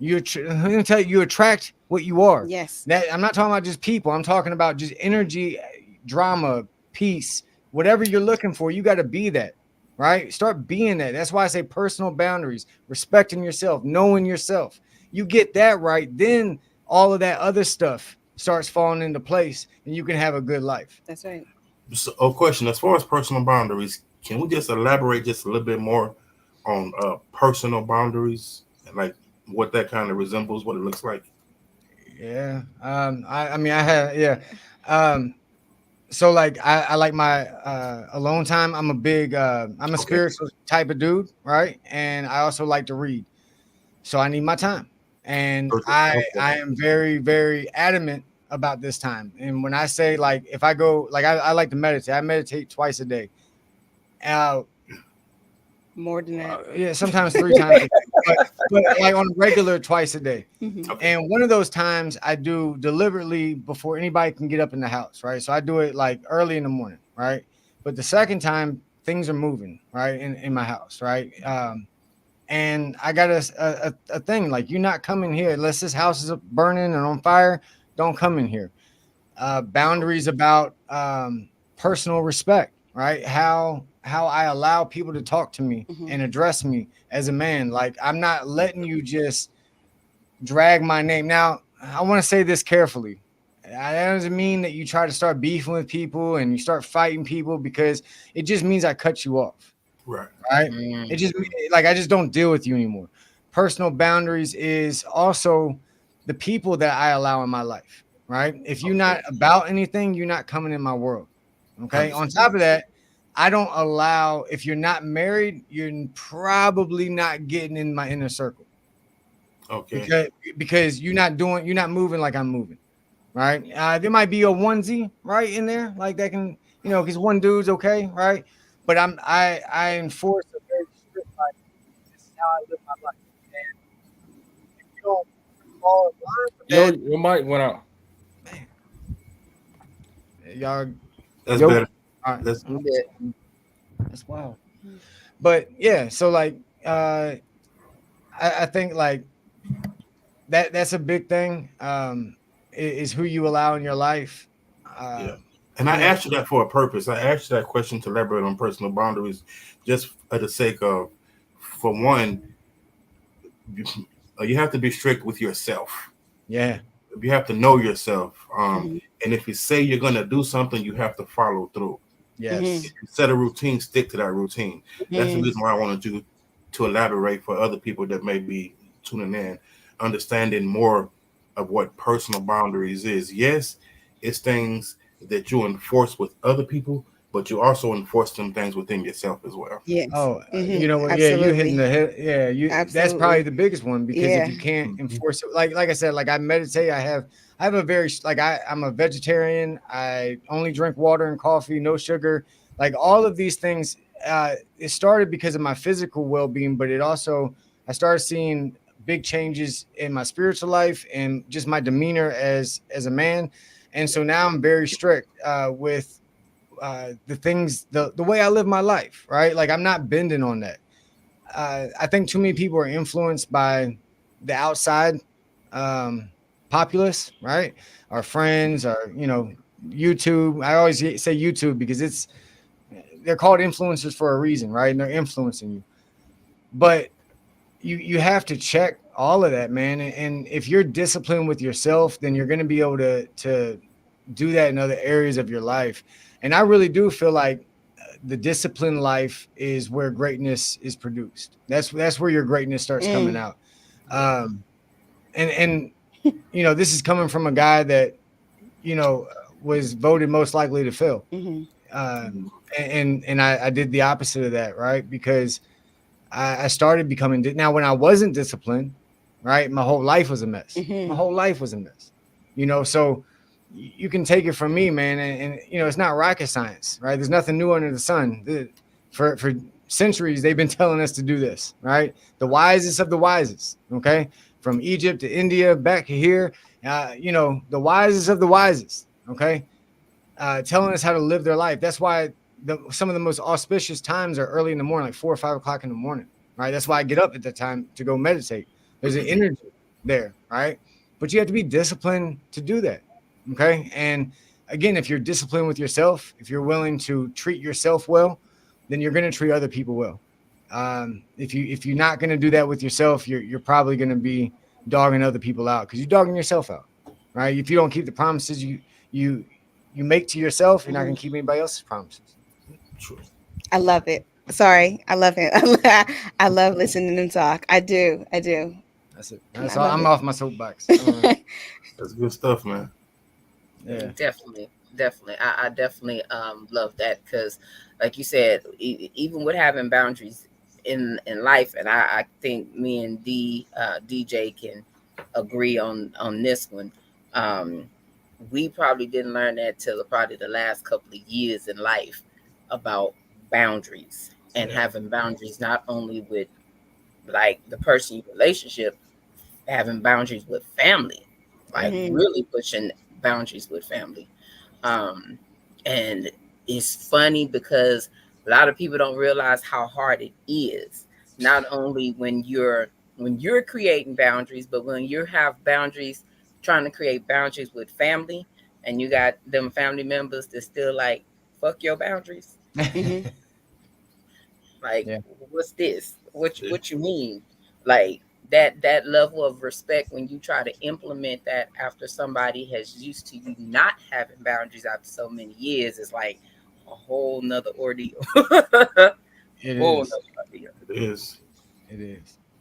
I'm gonna tell you, you attract what you are. Yes. That I'm not talking about just people. I'm talking about just energy, drama, peace, whatever you're looking for. You got to be that, right? Start being that. That's why I say personal boundaries, respecting yourself, knowing yourself. You get that right, then all of that other stuff starts falling into place, and you can have a good life. That's right. So, a question as far as personal boundaries, can we just elaborate just a little bit more on personal boundaries and like what that kind of resembles, what it looks like? Yeah. I mean, I have, yeah. So like, I like my alone time. I'm a spiritual type of dude, right? And I also like to read. So I need my time. And I am very, very adamant about this time. And when I say like, if I go, like I like to meditate. I meditate twice a day. More than that. Yeah, sometimes 3 times a day, but like on a regular twice a day. And one of those times I do deliberately before anybody can get up in the house, right? So I do it like early in the morning, right? But the second time things are moving, right, in my house, right? And I got a thing like, you're not coming here unless this house is burning and on fire. Don't come in here. Boundaries about personal respect, right? How I allow people to talk to me and address me as a man. Like, I'm not letting you just drag my name. Now, I want to say this carefully. That doesn't mean that you try to start beefing with people and you start fighting people, because it just means I cut you off. Right. It just like, I just don't deal with you anymore. Personal boundaries is also the people that I allow in my life, right? If you're not about anything, you're not coming in my world. Okay. On top of that, I don't allow, if you're not married, you're probably not getting in my inner circle. Okay. Because you're not moving like I'm moving. Right. There might be a onesie right in there, like that can, because one dude's okay, right? But I enforce a very strict life. This is how I live my life. And if you don't fall in line with that, your mic went out. Man. Y'all, that's better. All right. That's wild. But yeah, so like I think like that's a big thing. Is who you allow in your life. Yeah. And I asked you that for a purpose. I asked you that question to elaborate on personal boundaries, just for the sake of, for one, you have to be strict with yourself. Yeah. You have to know yourself. And if you say you're going to do something, you have to follow through. Yes. If you set a routine, stick to that routine. That's the reason why I wanted you to elaborate for other people that may be tuning in, understanding more of what personal boundaries is. Yes, it's things that you enforce with other people, but you also enforce them things within yourself as well. Yes. Oh, you know what? Yeah, you're hitting the head. Yeah, that's probably the biggest one, because if you can't enforce it, like I said, like I meditate, I have a very, like I'm a vegetarian. I only drink water and coffee, no sugar. Like all of these things, it started because of my physical well-being, but it also, I started seeing big changes in my spiritual life and just my demeanor as a man. And so now I'm very strict with the things, the way I live my life, right? Like I'm not bending on that. I think too many people are influenced by the outside populace, right? Our friends, our, YouTube. I always say YouTube because they're called influencers for a reason, right? And they're influencing you. But you have to check all of that, man. And if you're disciplined with yourself, then you're going to be able to do that in other areas of your life. And I really do feel like the disciplined life is where greatness is produced. That's where your greatness starts coming out. And this is coming from a guy that, was voted most likely to fail. And I did the opposite of that, right? Because I started becoming, now when I wasn't disciplined, right, my whole life was a mess. My whole life was a mess, so you can take it from me, man. And it's not rocket science, right? There's nothing new under the sun. For centuries they've been telling us to do this, right? The wisest of the wisest, okay? From Egypt to India, back here, the wisest of the wisest, okay? Telling us how to live their life. That's why some of the most auspicious times are early in the morning, like 4 or 5 o'clock in the morning, right? That's why I get up at that time to go meditate. There's an energy there, right? But you have to be disciplined to do that, okay? And again, if you're disciplined with yourself, if you're willing to treat yourself well, then you're going to treat other people well. If you're not going to do that with yourself, you're probably going to be dogging other people out, because you're dogging yourself out, right? If you don't keep the promises you make to yourself, you're not going to keep anybody else's promises. True. I love it. Sorry, I love it. I love listening to them talk. I do. That's it. That's all. I'm off my soapbox. That's good stuff, man. Yeah, definitely. I definitely love that, because, like you said, even with having boundaries in life, and I think me and DJ can agree on this one. We probably didn't learn that till probably the last couple of years in life about boundaries, and having boundaries not only with like the person in relationship, having boundaries with family, like really pushing boundaries with family. And it's funny because a lot of people don't realize how hard it is, not only when you're creating boundaries, but when you have boundaries, trying to create boundaries with family, and you got them family members that still like, fuck your boundaries. Like, what's this? What you mean? Like that level of respect, when you try to implement that after somebody has used to you not having boundaries after so many years, is like a whole nother ordeal. It is.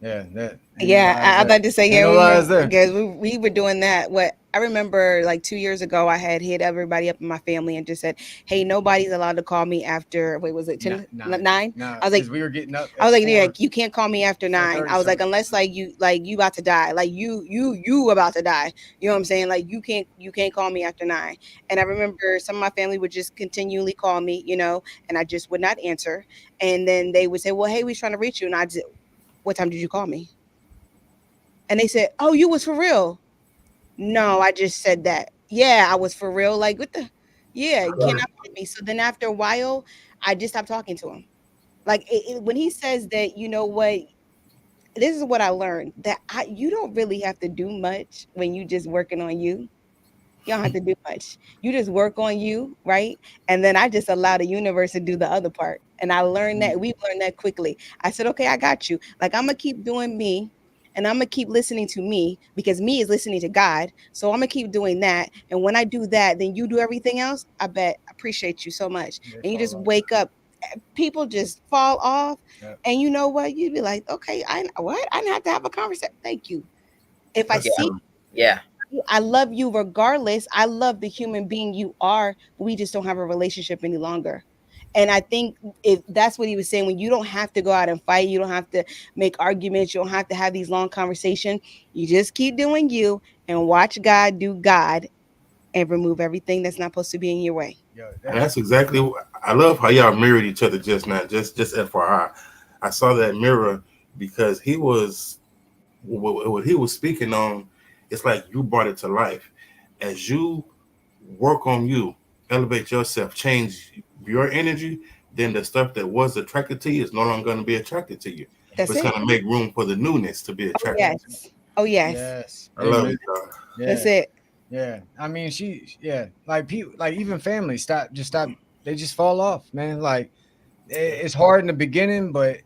Yeah, I'd like to say, because we were doing that. What I remember, like 2 years ago, I had hit everybody up in my family and just said, "Hey, nobody's allowed to call me after." Wait, was it 10, 9? No, I was like, we were getting up. I was like, yeah, you can't call me after 9. I was like, unless you about to die, like you about to die. You know what I'm saying? Like you can't call me after 9. And I remember some of my family would just continually call me, and I just would not answer. And then they would say, "Well, hey, we're trying to reach you," and I'd say, "What time did you call me?" And they said, "Oh, you was for real." No, I just said that. Yeah, I was for real. Like, what the? Yeah, you cannot call me. So then after a while, I just stopped talking to him. Like when he says that, you know what? This is what I learned, that you don't really have to do much when you just working on you. You don't have to do much. You just work on you, right? And then I just allow the universe to do the other part. And I learned that. We learned that quickly. I said, okay, I got you. Like, I'm going to keep doing me, and I'm going to keep listening to me, because me is listening to God. So I'm going to keep doing that. And when I do that, then you do everything else. I appreciate you so much. And you just wake up. People just fall off. Yep. And you know what? You'd be like, okay, I didn't have to have a conversation. Thank you. If I see I love you regardless. I love the human being you are. We just don't have a relationship any longer. And I think if that's what he was saying, when you don't have to go out and fight, you don't have to make arguments, you don't have to have these long conversations. You just keep doing you and watch God do God and remove everything that's not supposed to be in your way. And that's exactly what I love, how y'all mirrored each other just now. Just FYI, I saw that mirror because he was what he was speaking on. It's like you brought it to life. As you work on you, elevate yourself, change your energy, then the stuff that was attracted to you is no longer going to be attracted to you. It's going to make room for the newness to be attracted to you. Oh, yes. I love it, dog. That's it. Yeah. I mean, like people, like even family stop. They just fall off, man. Like it's hard in the beginning, but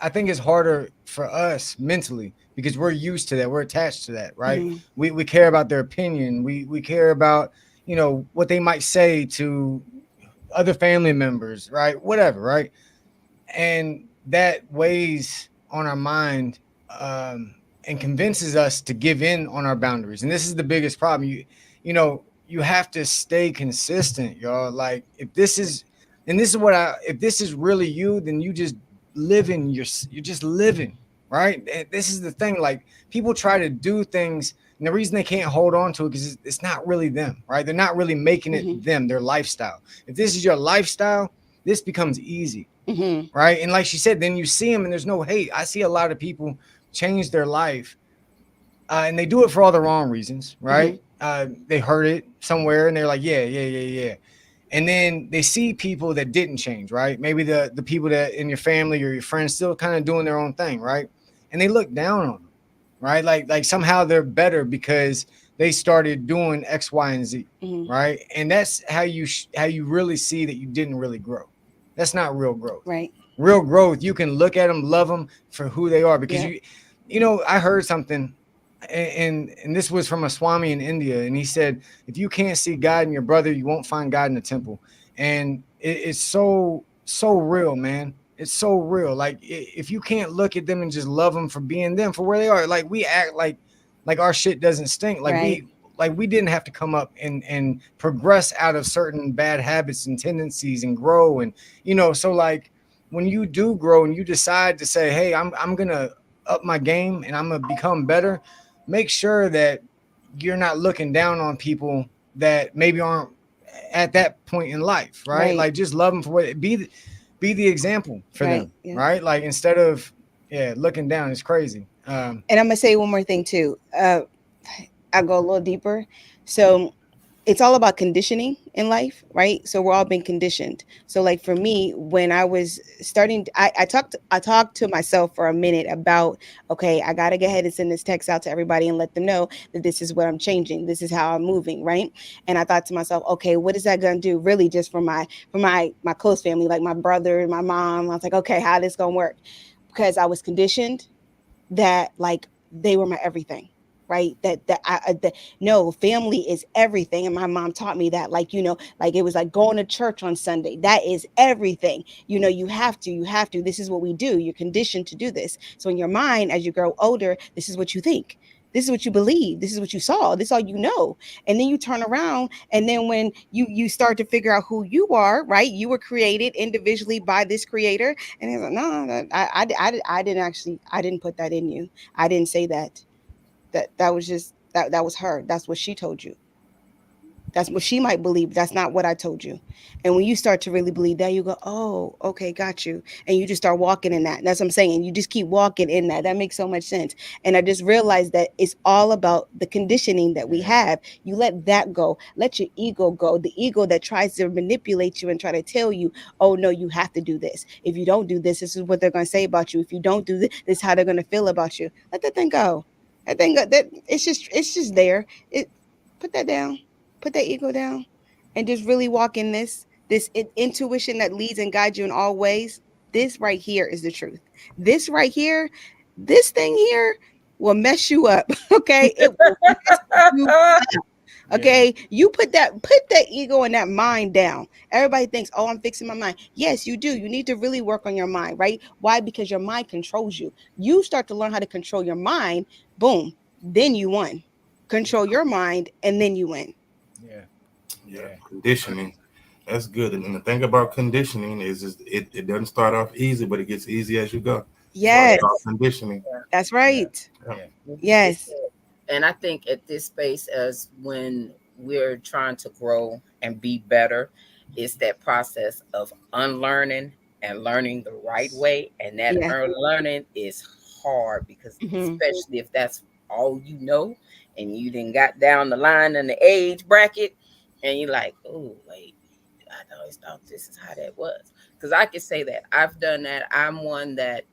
I think it's harder for us mentally because we're used to that. We're attached to that, right? Mm-hmm. We care about their opinion. We care about, what they might say to other family members, right? Whatever, right? And that weighs on our mind and convinces us to give in on our boundaries. And this is the biggest problem. You have to stay consistent, y'all. Like if this is really you, then you just living, you're just living, right? And this is the thing. Like people try to do things, and the reason they can't hold on to it because it's not really them, right? They're not really making it them, their lifestyle. If this is your lifestyle, this becomes easy, right? And like she said, then you see them and there's no hate. I see a lot of people change their life, and they do it for all the wrong reasons, right? They heard it somewhere and they're like, yeah. And then they see people that didn't change, right? Maybe the people that in your family or your friends still kind of doing their own thing, right? And they look down on them, right? Like somehow they're better because they started doing X, Y, and Z, right? And that's how you really see that you didn't really grow. That's not real growth, right? Real growth, you can look at them, love them for who they are, because you know, I heard something, and this was from a Swami in India, and he said, if you can't see God in your brother, you won't find God in the temple. And it's so real, man. It's so real. Like, if you can't look at them and just love them for being them, for where they are, like, we act like our shit doesn't stink, like we didn't have to come up and progress out of certain bad habits and tendencies and grow. And you know, so like when you do grow and you decide to say, hey, I'm gonna up my game and I'm gonna become better, make sure that you're not looking down on people that maybe aren't at that point in life, right? Like, just love them for what be the example for them, right? Like, instead of looking down. It's crazy. And I'm gonna say one more thing too. I'll go a little deeper. So it's all about conditioning in life, right? So we're all being conditioned. So like for me, when I was starting, I talked to myself for a minute about, okay, I got to go ahead and send this text out to everybody and let them know that this is what I'm changing. This is how I'm moving, right? And I thought to myself, okay, what is that going to do really just for my close family, like my brother and my mom? I was like, okay, how this going to work? Because I was conditioned that like they were my everything. Right. That no, family is everything. And my mom taught me that, like, you know, like it was like going to church on Sunday. That is everything. You know, you have to. This is what we do. You're conditioned to do this. So in your mind, as you grow older, this is what you think. This is what you believe. This is what you saw. This is all you know. And then you turn around. And then when you start to figure out who you are, right? You were created individually by this creator. And he's like, no, I didn't put that in you. I didn't say that. That was just that was her. That's what she told you. That's what she might believe. That's not what I told you. And when you start to really believe that, you go, oh, okay, got you. And you just start walking in that. That's what I'm saying. You just keep walking in that. That makes so much sense. And I just realized that it's all about the conditioning that we have. You let that go. Let your ego go. The ego that tries to manipulate you and try to tell you, oh, no, you have to do this. If you don't do this, this is what they're going to say about you. If you don't do this, this is how they're going to feel about you. Let that thing go. I think that it's just there. Put that down, put that ego down, and just really walk in this intuition that leads and guides you in all ways. This right here is the truth. This right here, this thing here will mess you up. Okay, it will mess you up. Okay, you put that ego and that mind down. Everybody thinks, oh, I'm fixing my mind. Yes, you do. You need to really work on your mind, right? Why? Because your mind controls you. You start to learn how to control your mind. Boom. Then you won. Control your mind, and then you win. Yeah. Conditioning. That's good. And the thing about conditioning is it doesn't start off easy, but it gets easy as you go. Yes. Conditioning. That's right. Yes. And I think at this space, as when we're trying to grow and be better, it's that process of unlearning and learning the right way. And that unlearning is hard because especially if that's all you know and you didn't got down the line in the age bracket and you're like, oh, wait, I always thought this is how that was. Because I can say that I've done that. I'm one that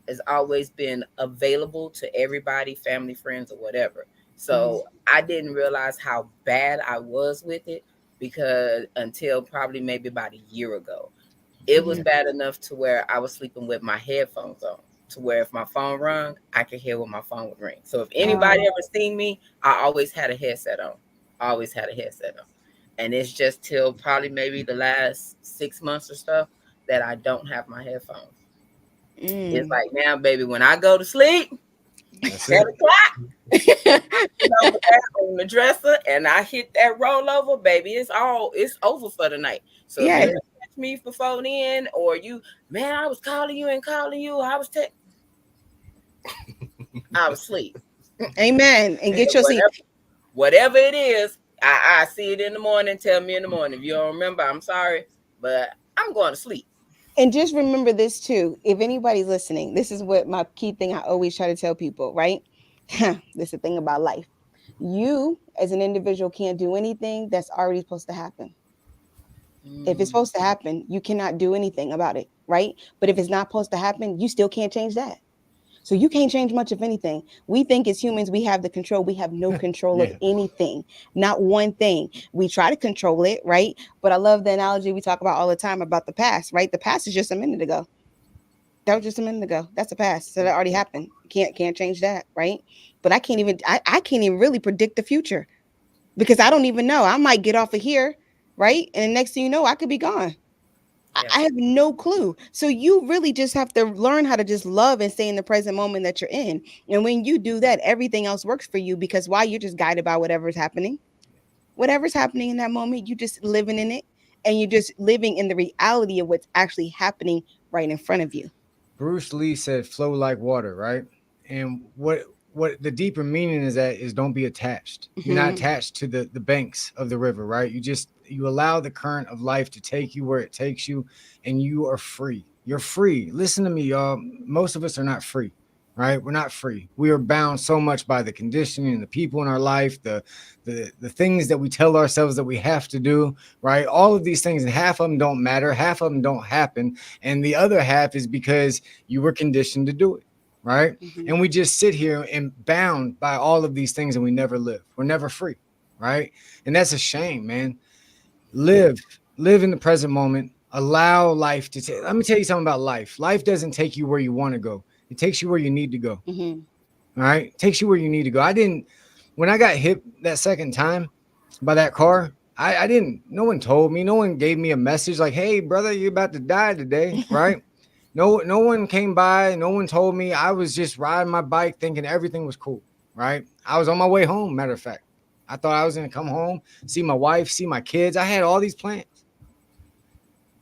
has always been available to everybody, family, friends, or whatever. So I didn't realize how bad I was with it because until probably maybe about a year ago, it was bad enough to where I was sleeping with my headphones on, to where if my phone rung, I could hear when my phone would ring. So if anybody ever seen me, I always had a headset on. And it's just till probably maybe the last 6 months or so that I don't have my headphones. It's like now, baby, when I go to sleep, 10 o'clock, on the dresser and I hit that rollover, baby, it's over for the night. So if you catch me for phone in or you, man, I was calling you, I was I was asleep. Amen. And get your seat. Whatever it is, I see it in the morning. Tell me in the morning. If you don't remember, I'm sorry, but I'm going to sleep. And just remember this too. If anybody's listening, this is what my key thing I always try to tell people, right? This is the thing about life. You as an individual can't do anything that's already supposed to happen. If it's supposed to happen, you cannot do anything about it, right? But if it's not supposed to happen, you still can't change that. So you can't change much of anything. We think as humans, we have the control. We have no control of anything, not one thing. We try to control it, right? But I love the analogy we talk about all the time about the past, right? The past is just a minute ago. That was just a minute ago. That's the past. So that already happened. Can't change that, right? But I can't even really predict the future because I don't even know. I might get off of here, right? And the next thing you know, I could be gone. I have no clue. So you really just have to learn how to just love and stay in the present moment that you're in. And when you do that, everything else works for you because why? You're just guided by whatever's happening. Whatever's happening in that moment, you just living in it and you're just living in the reality of what's actually happening right in front of you. Bruce Lee said flow like water, right? And what the deeper meaning is that is don't be attached. You're not attached to the banks of the river, right? You allow the current of life to take you where it takes you, and you are free. You're free. Listen to me, y'all. Most of us are not free, right? We're not free. We are bound so much by the conditioning and the people in our life, the things that we tell ourselves that we have to do, right? All of these things, and half of them don't matter, half of them don't happen, and the other half is because you were conditioned to do it. Right. And we just sit here and bound by all of these things and we never live. We're never free. Right. And that's a shame, man. Live in the present moment. Allow life to take. Let me tell you something about life. Life doesn't take you where you want to go. It takes you where you need to go. All right. It takes you where you need to go. When I got hit that second time by that car, I didn't, no one told me, no one gave me a message like, hey, brother, you're about to die today. Right. No one came by. No one told me. I was just riding my bike thinking everything was cool, right? I was on my way home, matter of fact. I thought I was going to come home, see my wife, see my kids. I had all these plans.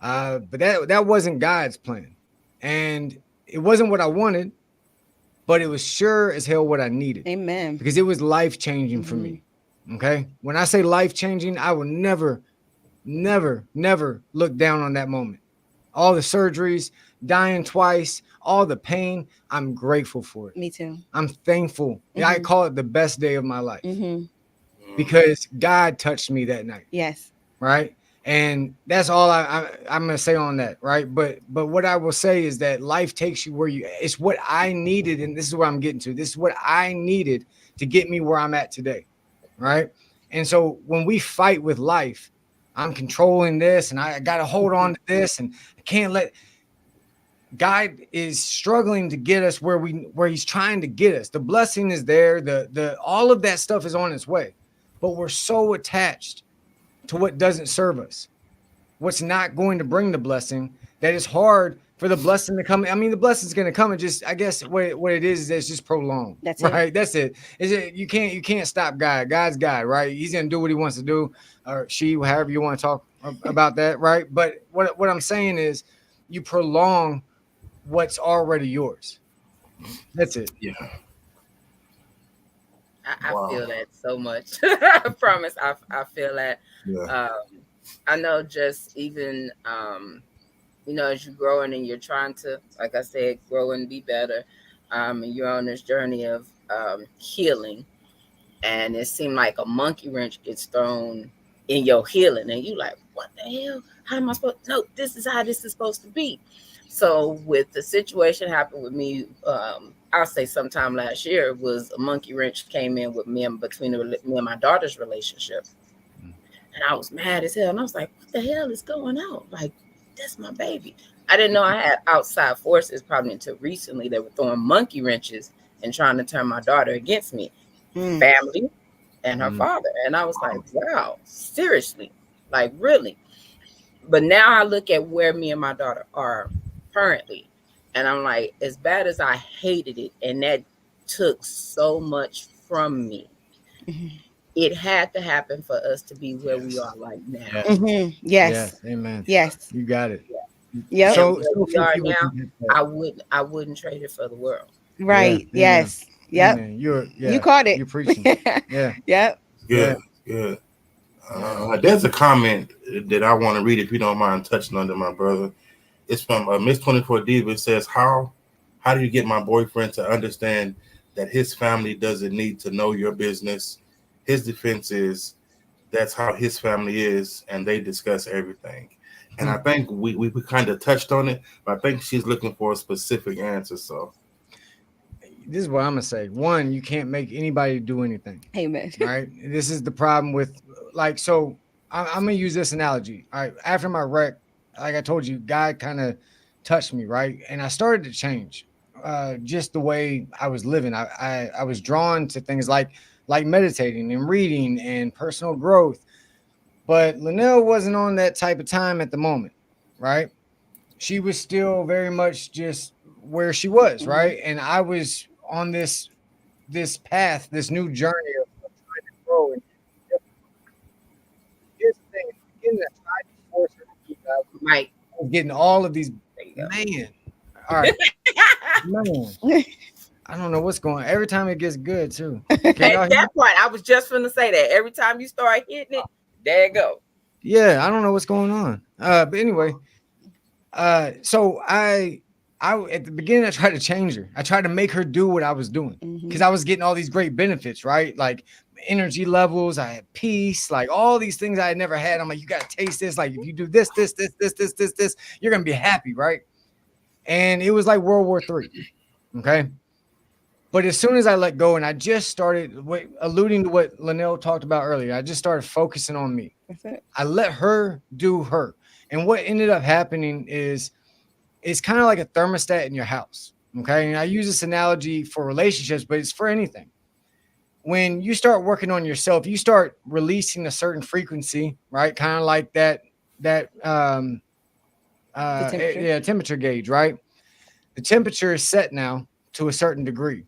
But that wasn't God's plan. And it wasn't what I wanted, but it was sure as hell what I needed. Amen. Because it was life-changing for me, okay? When I say life-changing, I will never look down on that moment. All the surgeries, dying twice, all the pain, I'm grateful for it. Me too. I'm thankful. I call it the best day of my life because God touched me that night. Yes. Right. And that's all I'm going to say on that. Right. But what I will say is that life takes you where it's what I needed. And this is where I'm getting to. This is what I needed to get me where I'm at today. Right. And so when we fight with life, I'm controlling this and I got to hold on to this and I can't let. God is struggling to get us where he's trying to get us. The blessing is there. The all of that stuff is on its way, but we're so attached to what doesn't serve us, what's not going to bring the blessing, that it's hard for the blessing to come. I mean, the blessing's going to come and just, I guess what it is it's just prolonged. That's right. It. That's it. Is it? You can't stop God. God's God, right? He's going to do what he wants to do, or she, however you want to talk about that. Right. But what I'm saying is you prolong what's already yours. That's it. Yeah. I feel that so much. I promise. I feel that. Yeah. I know just even, as you're growing and you're trying to, like I said, grow and be better. And you're on this journey of healing. And it seemed like a monkey wrench gets thrown in your healing. And you like, what the hell? How am I supposed to? No, this is how this is supposed to be. So with the situation happened with me, I'll say sometime last year was a monkey wrench came in with me and between me and my daughter's relationship. And I was mad as hell. And I was like, what the hell is going on? Like, that's my baby. I didn't know I had outside forces probably until recently. They were throwing monkey wrenches and trying to turn my daughter against me. Family and her father. And I was like, wow, seriously, like really. But now I look at where me and my daughter are currently, and I'm like, as bad as I hated it, and that took so much from me, it had to happen for us to be where we are right now. Yes. Amen. Yes. You got it. Yeah. So we are now. I wouldn't trade it for the world. Right. Yeah. Yes. Yep. You caught it. You're preaching. Yeah. Yep. Good. There's a comment that I want to read if you don't mind touching under, my brother. It's from Miss 24 Diva. It says, how do you get my boyfriend to understand that his family doesn't need to know your business? His defense is that's how his family is, and they discuss everything. And I think we kind of touched on it, but I think she's looking for a specific answer. So this is what I'm gonna say. One, you can't make anybody do anything. Amen. Right? This is the problem with so I'm gonna use this analogy. All right, after my wreck, like I told you, God kind of touched me, right? And I started to change just the way I was living. I was drawn to things like meditating and reading and personal growth. But Lenell wasn't on that type of time at the moment, right? She was still very much just where she was, right? And I was on this path, this new journey of trying to grow. And here's the thing: in the beginning, I tried to force her to keep up. Right. I was getting all of these, man. All right, man. I don't know what's going on. Every time it gets good, too. At that point, I was just going to say that. Every time you start hitting it, there you go. Yeah, I don't know what's going on. But anyway, so I at the beginning, I tried to change her. I tried to make her do what I was doing because I was getting all these great benefits, right? Like energy levels, I had peace, like all these things I had never had. I'm like, you got to taste this. Like if you do this, you're going to be happy, right? And it was like World War III. Okay. But as soon as I let go and I just started alluding to what Lenell talked about earlier, I just started focusing on me. That's it. I let her do her. And what ended up happening is it's kind of like a thermostat in your house. Okay. And I use this analogy for relationships, but it's for anything. When you start working on yourself, you start releasing a certain frequency, right? Kind of like that temperature gauge, right? The temperature is set now to a certain degree.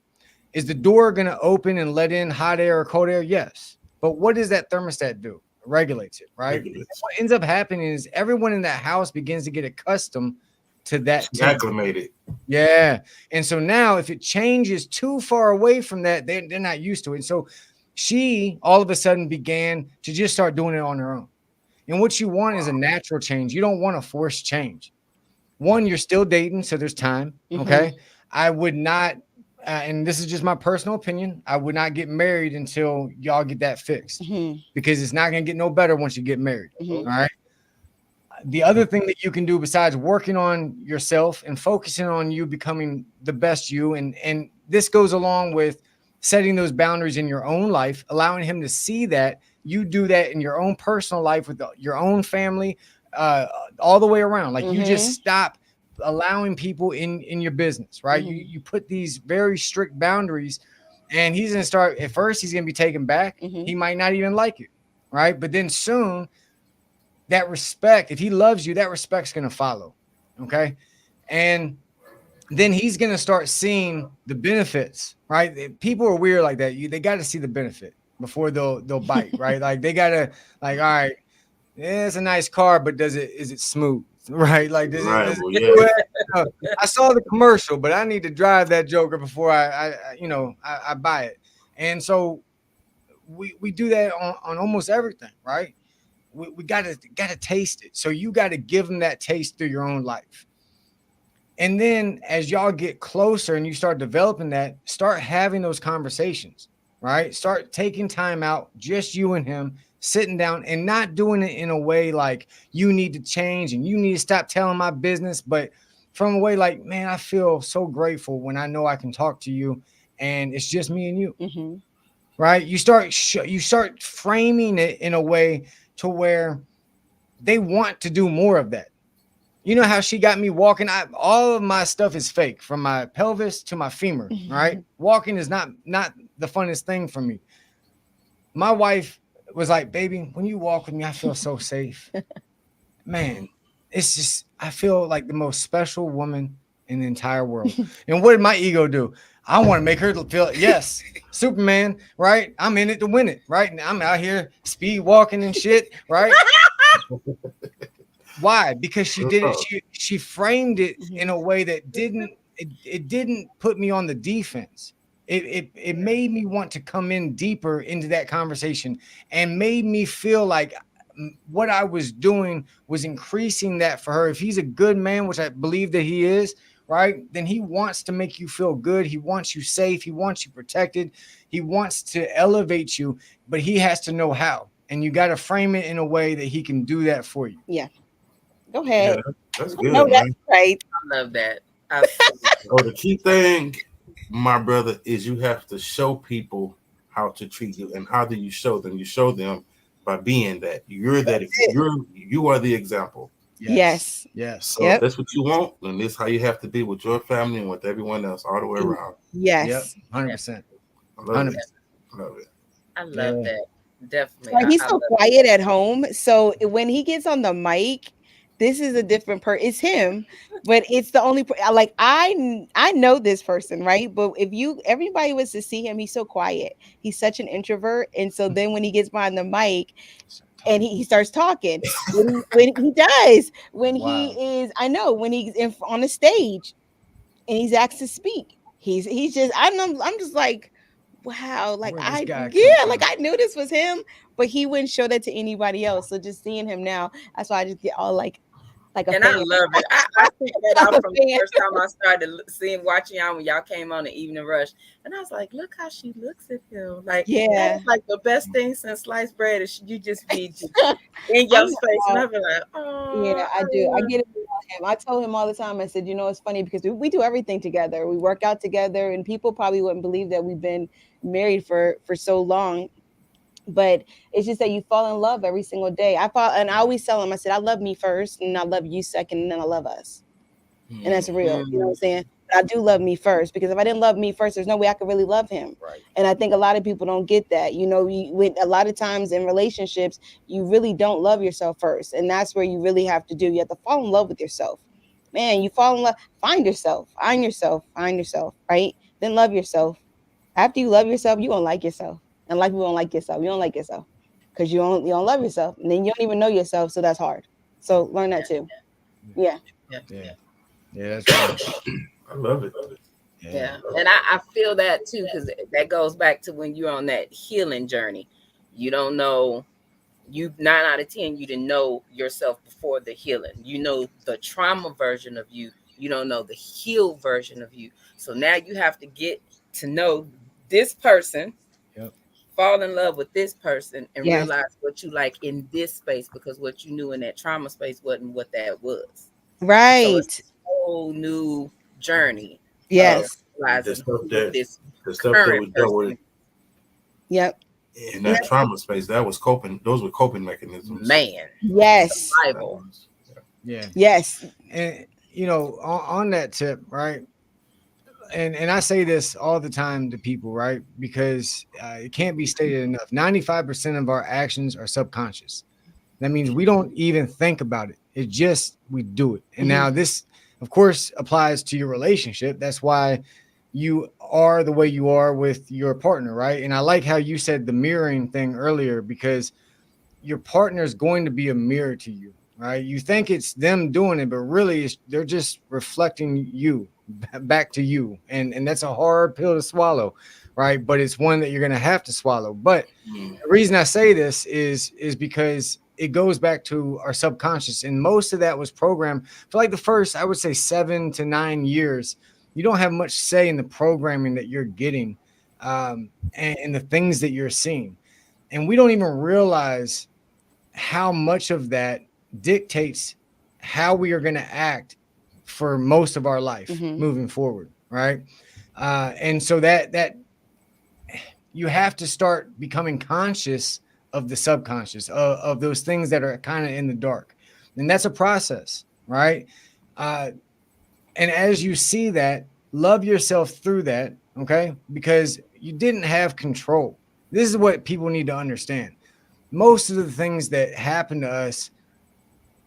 Is the door going to open and let in hot air or cold air? Yes. But what does that thermostat do? It regulates it, right? What ends up happening is everyone in that house begins to get accustomed to that. Acclimated. Yeah. And so now if it changes too far away from that, they're not used to it. So she all of a sudden began to just start doing it on her own. And what you want is a natural change. You don't want a forced change. One, you're still dating, so there's time. Okay. I would not, and this is just my personal opinion, I would not get married until y'all get that fixed because it's not going to get no better once you get married. All right. The other thing that you can do besides working on yourself and focusing on you becoming the best you, and this goes along with setting those boundaries in your own life, allowing him to see that you do that in your own personal life with your own family, all the way around. Like you just stop allowing people in your business, right? You put these very strict boundaries, and he's going to start at first, he's going to be taken back. He might not even like it, right? But then soon that respect, if he loves you, that respect's going to follow. Okay. And then he's going to start seeing the benefits, right? People are weird like that. They got to see the benefit before they'll bite, right? Like they got to all right, yeah, it's a nice car, but is it smooth? Right, like this. I saw the commercial, but I need to drive that joker before I buy it. And so we do that on almost everything, right? We gotta taste it. So you got to give them that taste through your own life. And then as y'all get closer and you start developing that, start having those conversations, right? Start taking time out, just you and him, sitting down and not doing it in a way like you need to change and you need to stop telling my business, but from a way like, man, I feel so grateful when I know I can talk to you and it's just me and you, right? You start framing it in a way to where they want to do more of that. You know how she got me walking? All of my stuff is fake, from my pelvis to my femur, right? Walking is not the funnest thing for me. My wife was like, baby, when you walk with me, I feel so safe. Man, it's just, I feel like the most special woman in the entire world. And what did my ego do? I want to make her feel, yes, Superman, right? I'm in it to win it, right? And I'm out here speed walking and shit, right? Why? Because she did it. She framed it in a way that didn't put me on the defense. It made me want to come in deeper into that conversation and made me feel like what I was doing was increasing that for her. If he's a good man, which I believe that he is, right, then he wants to make you feel good. He wants you safe. He wants you protected. He wants to elevate you, but he has to know how. And you got to frame it in a way that he can do that for you. Yeah. Go ahead. Yeah, that's good, No, man. that's right. I love that. So the key thing, my brother, is you have to show people how to treat you. And how do you show them? You show them by being that. You are the example. Yes. So if that's what you want, then this is how you have to be with your family and with everyone else all the way around. Yes. 100%. I love it. I love that. Definitely. Like, he's so quiet at home. So when he gets on the mic, this is a different person. It's him, but it's the only like I know this person, right? But if everybody was to see him, he's so quiet. He's such an introvert, and so then when he gets behind the mic, and he starts talking, when he does, when he is, I know when he's on the stage, and he's asked to speak, he's just I'm just like, wow, like like I knew this was him, but he wouldn't show that to anybody else. So just seeing him now, that's why I just get all like a and fan. I love it. I picked that out from the first time I started watching y'all when y'all came on the Evening Rush, and I was like, look how she looks at him. Like, that's like the best thing since sliced bread is you just be in your space, and I'll be like, oh, yeah, I do. I get it about him. I told him all the time. I said, it's funny because we do everything together. We work out together, and people probably wouldn't believe that we've been married for so long. But it's just that you fall in love every single day. And I always tell him, I said, I love me first, and I love you second, and then I love us. And that's real. You know what I'm saying? But I do love me first, because if I didn't love me first, there's no way I could really love him. Right. And I think a lot of people don't get that. With a lot of times in relationships, you really don't love yourself first. And that's where you really have to do. You have to fall in love with yourself. Man, you fall in love, find yourself, right? Then love yourself. After you love yourself, you're going to like yourself. And like people don't like yourself. You don't like yourself because you don't love yourself. And then you don't even know yourself. So that's hard. So learn that too. Yeah. That's right. I love it. Yeah. And I feel that too, because that goes back to when you're on that healing journey. You don't know, 9 out of 10, you didn't know yourself before the healing. You know the trauma version of you. You don't know the healed version of you. So now you have to get to know this person. Fall in love with this person and realize what you like in this space, because what you knew in that trauma space wasn't what that was. Right. So it's a whole new journey. Yes. The stuff that was dealt with. Yep. In that trauma space, that was coping. Those were coping mechanisms. Man. Yes. Survival. Yeah. Yes. And on that tip, right? And I say this all the time to people, right? Because it can't be stated enough. 95% of our actions are subconscious. That means we don't even think about it. It just, we do it. And now this, of course, applies to your relationship. That's why you are the way you are with your partner, right? And I like how you said the mirroring thing earlier, because your partner is going to be a mirror to you, right? You think it's them doing it, but really they're just reflecting you back to you. And that's a hard pill to swallow, right? But it's one that you're going to have to swallow. But the reason I say this is because it goes back to our subconscious. And most of that was programmed for like the first, I would say 7 to 9 years. You don't have much say in the programming that you're getting and the things that you're seeing. And we don't even realize how much of that dictates how we are going to act for most of our life moving forward, right? And so that you have to start becoming conscious of the subconscious, of those things that are kind of in the dark. And that's a process, right? And as you see that, love yourself through that, okay? Because you didn't have control. This is what people need to understand. Most of the things that happen to us,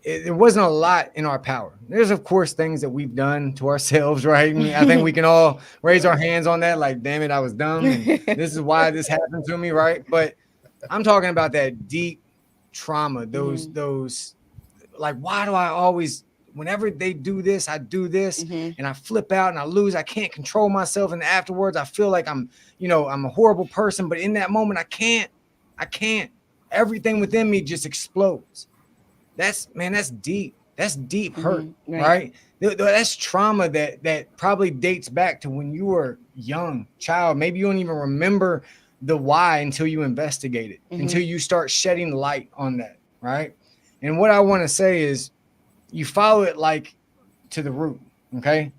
there wasn't a lot in our power. There's, of course, things that we've done to ourselves, right? And I think we can all raise our hands on that. Like, damn it, I was dumb. And this is why this happened to me, right? But I'm talking about that deep trauma, those like, why do I always, whenever they do this, I do this and I flip out and I lose. I can't control myself. And afterwards, I feel like I'm a horrible person. But in that moment, I can't. everything within me just explodes. That's deep. That's deep hurt, right? That's trauma that probably dates back to when you were young child. Maybe you don't even remember the why until you investigate it, until you start shedding light on that, right? And what I want to say is you follow it like to the root, okay?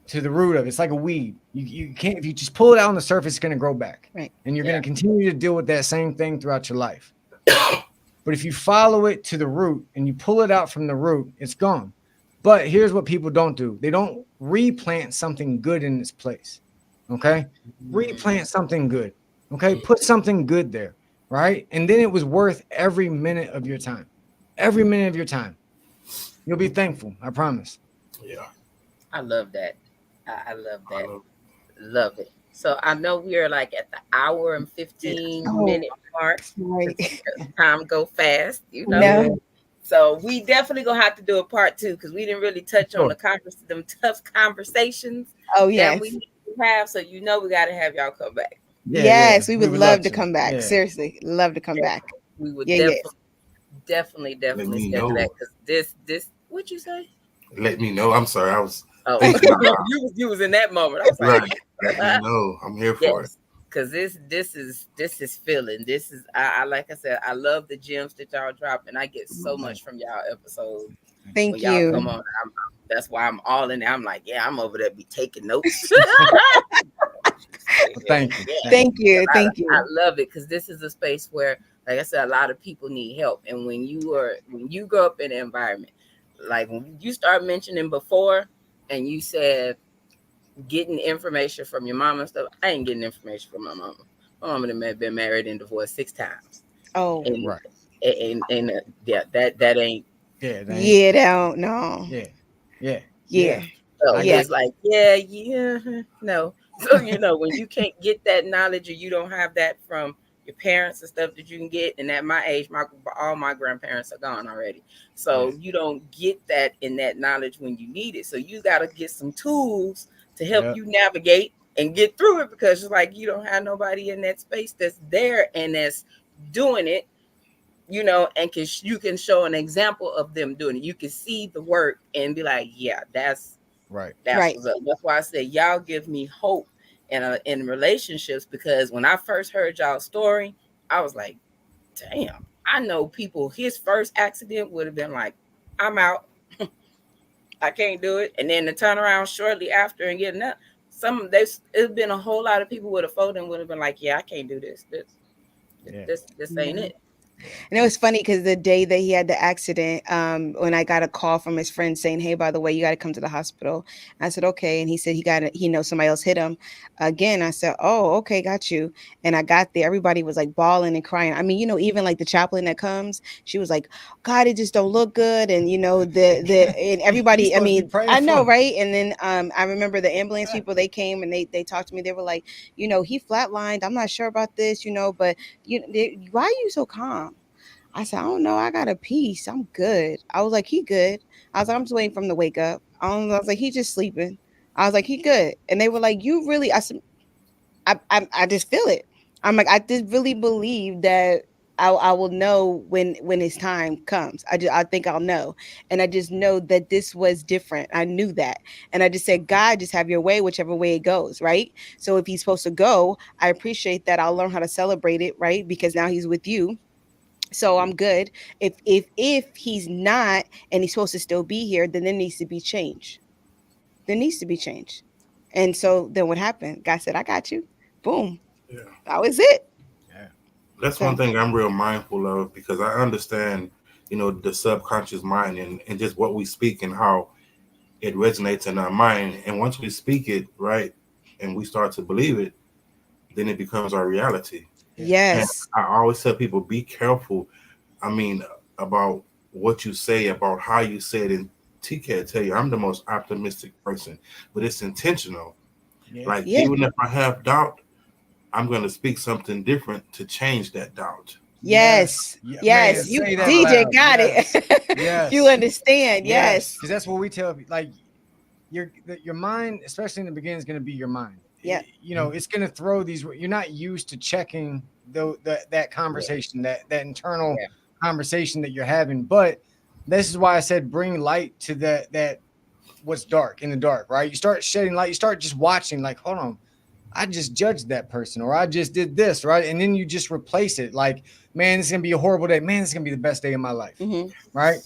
To the root of it. It's like a weed. You can't, if you just pull it out on the surface, it's going to grow back. Right. And you're going to continue to deal with that same thing throughout your life. But if you follow it to the root and you pull it out from the root, it's gone. But here's what people don't do. They don't replant something good in its place. Okay? Replant something good. Okay? Put something good there. Right? And then it was worth every minute of your time. Every minute of your time. You'll be thankful. I promise. Yeah. I love that. I love that. Love it. So I know we're like at the hour and 15-minute mark. Right. Time go fast, you know. No. So we definitely gonna have to do a part 2 because we didn't really touch on them tough conversations. Oh yes. That we need to have. So we got to have y'all come back. Yes, we would love to come back. Seriously, love to come back. We would definitely schedule that because this what you say? Let me know. I'm sorry, I was. Oh, you was in that moment. I was like, let me know. I'm here for it. Because this is feeling. This is I like I said, I love the gems that y'all drop, and I get so much from y'all episodes. Thank you. Y'all come on. That's why I'm all in there. I'm like, I'm over there be taking notes. Thank you. Thank you. I love it because this is a space where, like I said, a lot of people need help. And when you grow up in an environment, like when you start mentioning before, and you said getting information from your mom and stuff, I ain't getting information from my mama. My mama have been married and divorced 6 times. Oh, and, right. And that ain't. Yeah, they don't know. Yeah. So it's like, no. So, when you can't get that knowledge or you don't have that from your parents and stuff that you can get. And at my age, all my grandparents are gone already. So you don't get that in that knowledge when you need it. So you got to get some tools to help you navigate and get through it because it's like you don't have nobody in that space that's there and that's doing it, and you can show an example of them doing it. You can see the work and be like, that's right. What's up. That's why I say y'all give me hope in relationships because when I first heard y'all's story, I was like, damn, I know people, his first accident would have been like, I'm out. I can't do it. And then to turn around shortly after and getting up, it's been a whole lot of people would have folded and would have been like, I can't do this. This ain't it. And it was funny because the day that he had the accident, when I got a call from his friend saying, hey, by the way, you got to come to the hospital. I said, okay. And he said he knows somebody else hit him again. I said, oh, okay, got you. And I got there. Everybody was like bawling and crying. I mean, even like the chaplain that comes, she was like, God, it just don't look good. And, and everybody, I mean, I know, right? And then I remember the ambulance people, they came and they talked to me. They were like, he flatlined. I'm not sure about this, but why are you so calm? I said, I don't know. I got a piece. I'm good. I was like, he good. I was like, I'm just waiting for him to wake up. I was like, he just sleeping. I was like, he good. And they were like, you really? I said, I just feel it. I'm like, I just really believe that I will know when his time comes. I think I'll know. And I just know that this was different. I knew that. And I just said, God, just have your way, whichever way it goes. Right. So if he's supposed to go, I appreciate that. I'll learn how to celebrate it. Right. Because now he's with you. So I'm good. If he's not and he's supposed to still be here, then there needs to be change. There needs to be change. And so then what happened? God said, I got you. Boom. Yeah. That was it. Yeah. That's one thing I'm real mindful of because I understand, the subconscious mind and just what we speak and how it resonates in our mind. And once we speak it, right, and we start to believe it, then it becomes our reality. Yes. And I always tell people, be careful. I mean, about what you say, about how you say it. And TK tell you, I'm the most optimistic person, but it's intentional. Yeah. Even if I have doubt, I'm going to speak something different to change that doubt. Yes. Yes. You DJ got it. Yes. You understand. Yes. Because that's what we tell people. Like your mind, especially in the beginning, is going to be your mind. Yeah. It's going to throw these. You're not used to checking that conversation, that internal Yeah. conversation that you're having. But this is why I said bring light to that what's dark in the dark, right? You start shedding light, you start just watching, like, hold on, I just judged that person, or I just did this, right? And then you just replace it, like, man, it's gonna be a horrible day. Man, it's gonna be the best day of my life, right?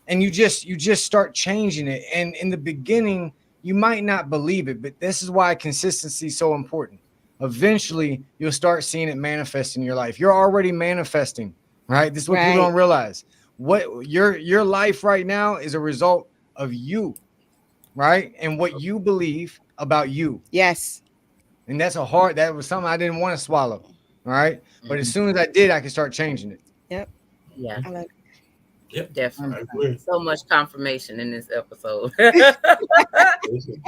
And you just start changing it. And in the beginning, you might not believe it, but this is why consistency is so important. Eventually, you'll start seeing it manifest in your life. You're already manifesting, right? This is what people don't realize. What your life right now is a result of you, right? And what you believe about you. Yes. And that was something I didn't want to swallow. All right. But as soon as I did, I could start changing it. Yep. Yeah. I love it. Yep. Definitely. So much confirmation in this episode.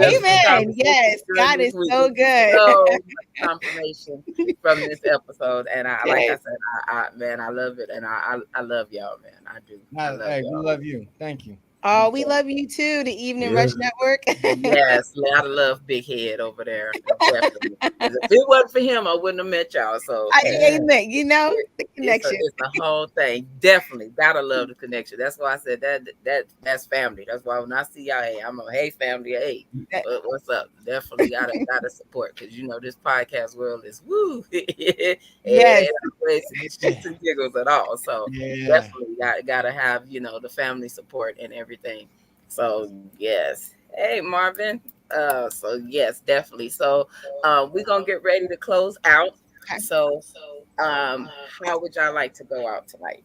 Amen. Yes. God is so good. So much confirmation from this episode. And like I said, man, I love it. And I love y'all, man. I do. Hey, we love you. Thank you. Oh, we love you too, the Evening Rush Network. Yes, a lot of love, Big Head over there. Definitely. If it wasn't for him, I wouldn't have met y'all. So, amen. You know, the connection. It's a whole thing. Definitely gotta love the connection. That's why I said that's family. That's why when I see y'all, hey, I'm a hey family, hey, what's up? Definitely gotta support, because you know this podcast world is woo. Yes, shits and giggles at all. So definitely gotta have the family support and everything. So yes. Hey Marvin. So yes, definitely. So we're gonna get ready to close out. So how would y'all like to go out tonight?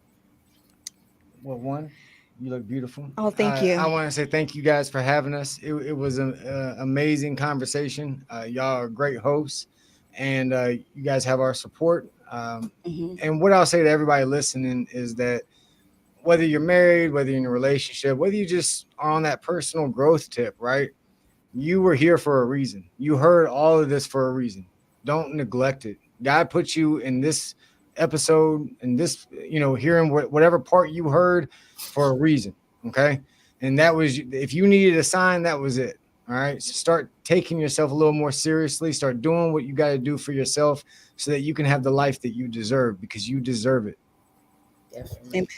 Well, one, you look beautiful. Oh, thank you. I want to say thank you guys for having us. It was an amazing conversation. Y'all are great hosts, and you guys have our support. And what I'll say to everybody listening is that whether you're married, whether you're in a relationship, whether you just are on that personal growth tip, right? You were here for a reason. You heard all of this for a reason. Don't neglect it. God put you in this episode, and this, hearing whatever part you heard for a reason. Okay. And that was, if you needed a sign, that was it. All right. So start taking yourself a little more seriously. Start doing what you got to do for yourself so that you can have the life that you deserve, because you deserve it. Definitely.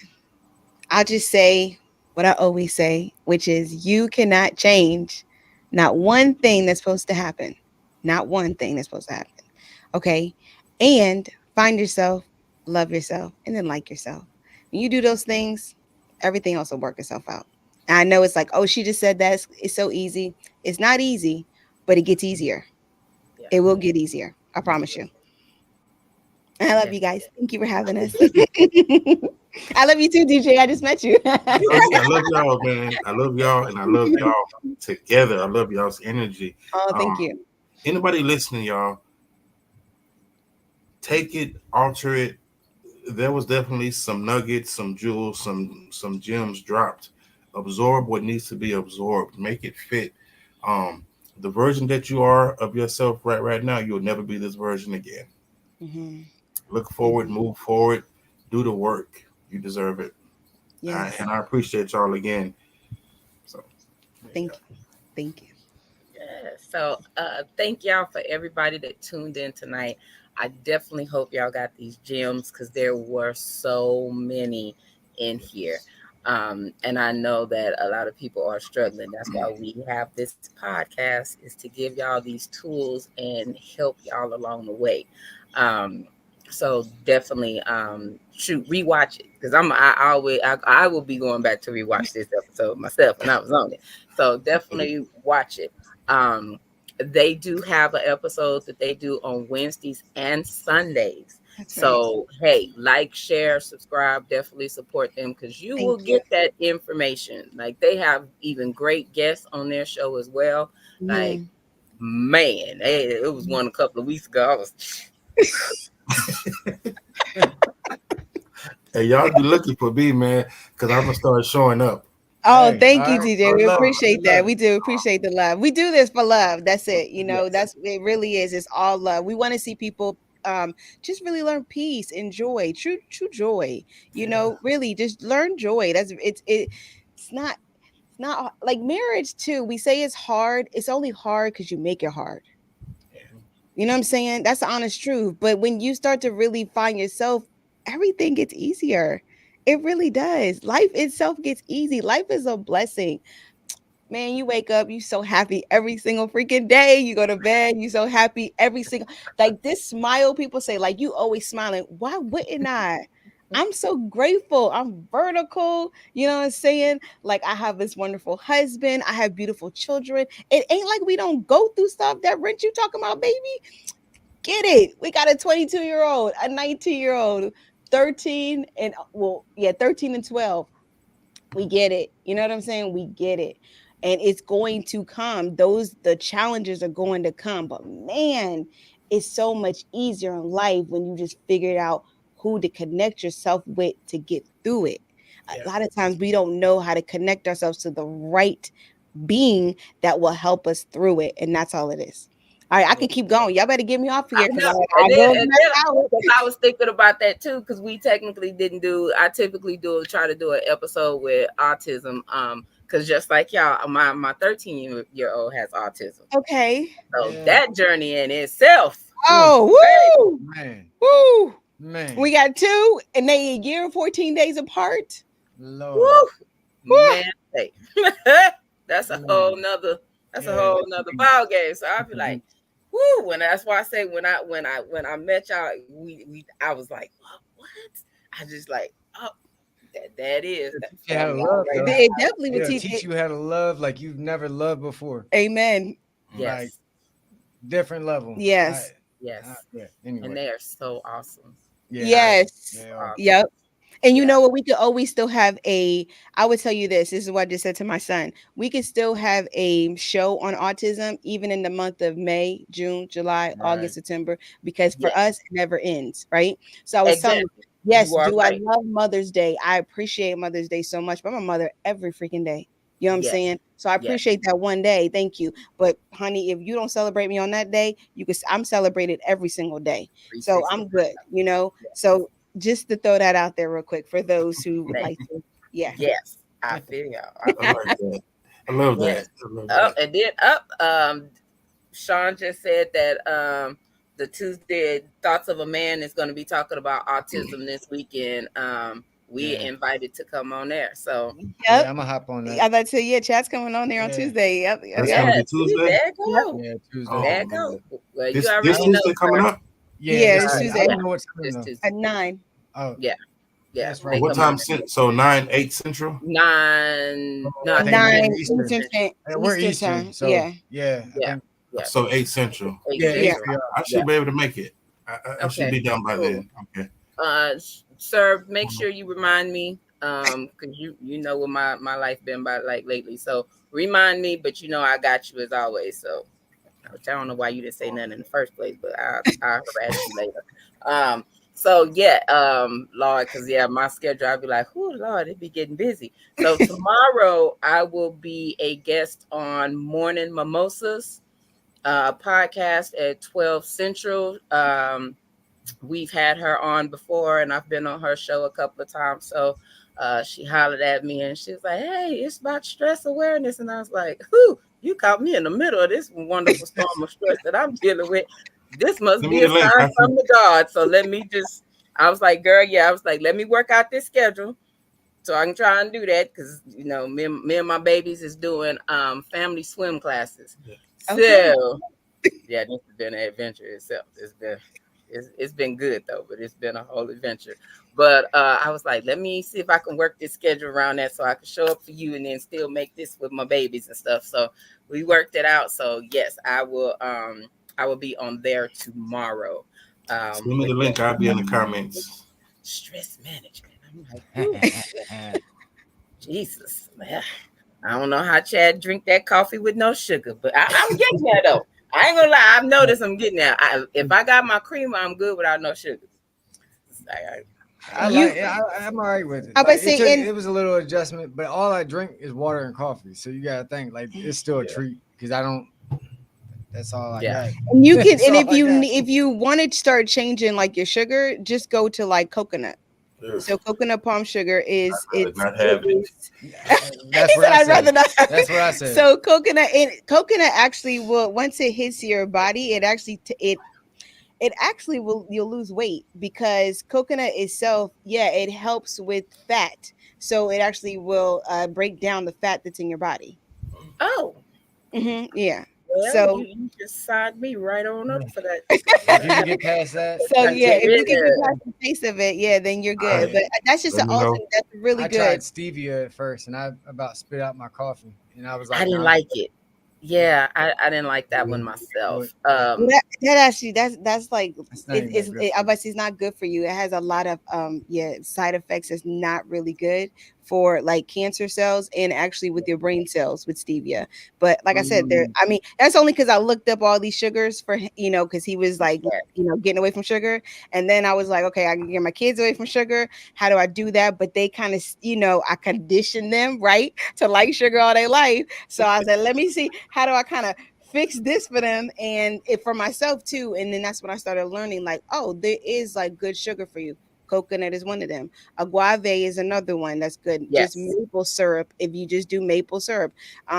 I'll just say what I always say, which is you cannot change not one thing that's supposed to happen. Not one thing that's supposed to happen. Okay. And find yourself, love yourself, and then like yourself. When you do those things, everything else will work itself out. And I know it's like, oh, she just said that. It's so easy. It's not easy, but it gets easier. Yeah. It will get easier. I promise you. And I love you guys. Thank you for having us. I love you too, DJ. I just met you. I love y'all, man. I love y'all, and I love y'all together. I love y'all's energy. Oh, thank you. Anybody listening, y'all, take it, alter it. There was definitely some nuggets, some jewels, some gems dropped. Absorb what needs to be absorbed. Make it fit. The version that you are of yourself right now, you'll never be this version again. Look forward, move forward, do the work. You deserve it. Yes. And I appreciate y'all again. So thank you. Yeah. So thank y'all for everybody that tuned in tonight. I definitely hope y'all got these gems, because there were so many in here. And I know that a lot of people are struggling. That's why we have this podcast, is to give y'all these tools and help y'all along the way. So definitely rewatch it, because I will be going back to rewatch this episode myself, and I was on it. So definitely watch it. They do have an episode that they do on Wednesdays and Sundays. That's so right. Hey, like, share, subscribe, definitely support them, because you will get that information. Like, they have even great guests on their show as well. Like, man, it was one a couple of weeks ago. I was hey, y'all be looking for me, man, because I'm gonna start showing up. Oh, thank you, TJ. We appreciate that. We do appreciate the love. We do this for love. That's it. That's it. Really is. It's all love. We want to see people just really learn peace and joy, true joy. Really just learn joy. It's not like marriage too. We say it's hard. It's only hard because you make it hard. You know what I'm saying? That's the honest truth. But when you start to really find yourself, everything gets easier. It really does. Life itself gets easy. Life is a blessing. Man, you wake up, you so happy every single freaking day. You go to bed, you so happy every single, like this smile people say, like you always smiling. Why wouldn't I? I'm so grateful. I'm vertical. You know what I'm saying? Like I have this wonderful husband. I have beautiful children. It ain't like we don't go through stuff. That rent you talking about, baby? Get it. We got a 22-year-old, a 19-year-old, 13 and 13 and 12. We get it. You know what I'm saying? We get it. And it's going to come. The challenges are going to come. But man, it's so much easier in life when you just figured out who to connect yourself with to get through it. Yeah. A lot of times we don't know how to connect ourselves to the right being that will help us through it. And that's all it is. All right, I can keep going. Y'all better get me off here because I was thinking about that too. Because we technically didn't do. I typically try to do an episode with autism. Because just like y'all, my 13-year-old has autism. Okay. So that journey in itself. Oh, woo, man, woo, man. We got 2, and they a year and 14 days apart. Lord, woo. Man, hey. That's a whole nother. That's a whole nother ball game. So I'd be like, woo. And that's why I say when I met y'all, I was like, what? I just like, oh, that is. How to love, it definitely would teach you how to love like you've never loved before. Amen. Yes. Like, different level. Yes. Yes. Anyway. And they are so awesome. Yeah, yes. Yep. And you know what? We could always still have I would tell you this is what I just said to my son. We could still have a show on autism, even in the month of May, June, July, August, September, because for us, it never ends. Right. So I was telling you, yes, I love Mother's Day. I appreciate Mother's Day so much, but I'm a mother every freaking day. You know what I'm saying? So I appreciate that one day. Thank you. But honey, if you don't celebrate me on that day, I'm celebrated every single day. So I'm good, you know? So just to throw that out there real quick for those who like to, Yes, I feel y'all. I like that. I love that. And then Sean just said that the Tuesday Thoughts of a Man is going to be talking about autism this weekend. We invited to come on there. So I'm gonna hop on that. I thought to you, Chad's coming on there on Tuesday. Yep. That's gonna be Tuesday. There go. Yeah, Tuesday. Oh, there go. Well, this you already Tuesday coming up? Yeah, it's Tuesday. I don't know what's coming at 9. Oh, yeah. That's right. What time? So 8 Central. 9. No, 9 Eastern. We're Eastern. So yeah. So 8 Central. I should be able to make it. I should be done by then. Okay. Sir, make sure you remind me, because you know what my life been by like lately. So remind me, but you know I got you as always. So I don't know why you didn't say nothing in the first place, but I'll harass you later. So Lord, because my schedule, I'll be like, oh Lord, it be getting busy. So tomorrow I will be a guest on Morning Mimosas podcast at 12 Central. We've had her on before, and I've been on her show a couple of times. So she hollered at me, and she was like, "Hey, it's about stress awareness." And I was like, "Whoo, you caught me in the middle of this wonderful storm of stress that I'm dealing with. This must be a sign from the God." So I was like, "Girl, I was like, let me work out this schedule so I can try and do that, because you know, me and my babies is doing family swim classes." Okay. So this has been an adventure itself. It's been good though, but it's been a whole adventure. But I was like, let me see if I can work this schedule around that so I can show up for you and then still make this with my babies and stuff. So we worked it out. So yes, I will be on there tomorrow. Send me the link. I'll be in the comments. Stress management. I'm like, Jesus, man. I don't know how Chad drink that coffee with no sugar, but I'm getting there though. I ain't gonna lie. I've noticed I'm getting there. If I got my creamer, I'm good without no sugar. I'm all right with it. It was a little adjustment, but all I drink is water and coffee. So you gotta think like it's still a treat because I don't. That's all I got. And you can, and if you want to start changing like your sugar, just go to like coconut. So coconut palm sugar is it's not have it. That's what I I'd rather said. not. That's what I said. So coconut actually will, once it hits your body, it actually will, you'll lose weight, because coconut itself, it helps with fat. So it actually will break down the fat that's in your body. Oh. Yeah. Well, so you just signed me right on up for that. If you can get past that. So if you can get past the taste of it, then you're good. But that's just that's really I good. tried stevia at first, and I about spit out my coffee, and I was like, I didn't like it. Yeah, I didn't like that one myself. That actually, that's like, it's not good for you. It has a lot of side effects. It's not really good for like cancer cells, and actually with your brain cells with stevia. But like I said, that's only because I looked up all these sugars for, because he was like, getting away from sugar. And then I was like, okay, I can get my kids away from sugar. How do I do that? But they kind of, I conditioned them, right, to like sugar all their life. So I said, let me see, how do I kind of fix this for them and for myself too. And then that's when I started learning, like, oh, there is like good sugar for you. Coconut is one of them. Agave is another one that's good. Yes. Just maple syrup. If you just do maple syrup,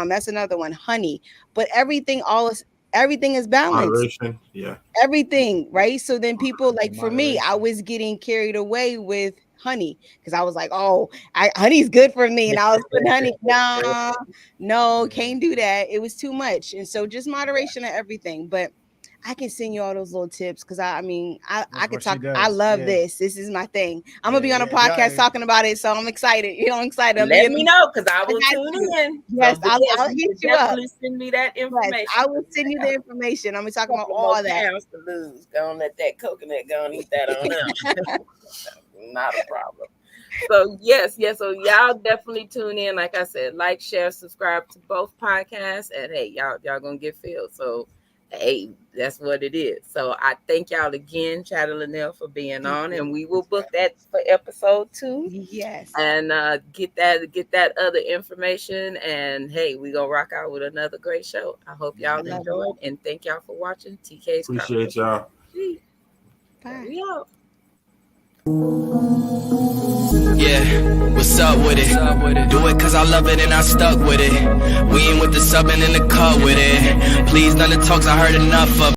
that's another one. Honey, but everything is balanced. Moderation, yeah. Everything, right? So then people, like, for me, I was getting carried away with honey because I was like, oh, honey's good for me, and I was putting honey. No, can't do that. It was too much, and so just moderation of everything. But I can send you all those little tips because I could talk. I love this. This is my thing. I'm gonna be on a podcast talking about it, so I'm excited. I'm excited. Let me know because I will tune in. Yes, I'll hit you up. Send me that information. Yes, I will send you the information. I'm gonna talk about all that. To lose. Don't let that coconut go and eat that on out. Not a problem. So yes. So y'all definitely tune in. Like I said, like, share, subscribe to both podcasts, and hey, y'all gonna get filled. So hey, that's what it is. So I thank y'all again, Chad Lenell, for being on, and we will book that for episode 2. Yes, and get that other information. And hey, we gonna rock out with another great show. I hope y'all enjoyed, and thank y'all for watching. TK's appreciate y'all. Bye. We out. Yeah, what's up with it? Do it cause I love it and I stuck with it. We ain't with the subbing in the cut with it. Please, none of the talks, I heard enough of it.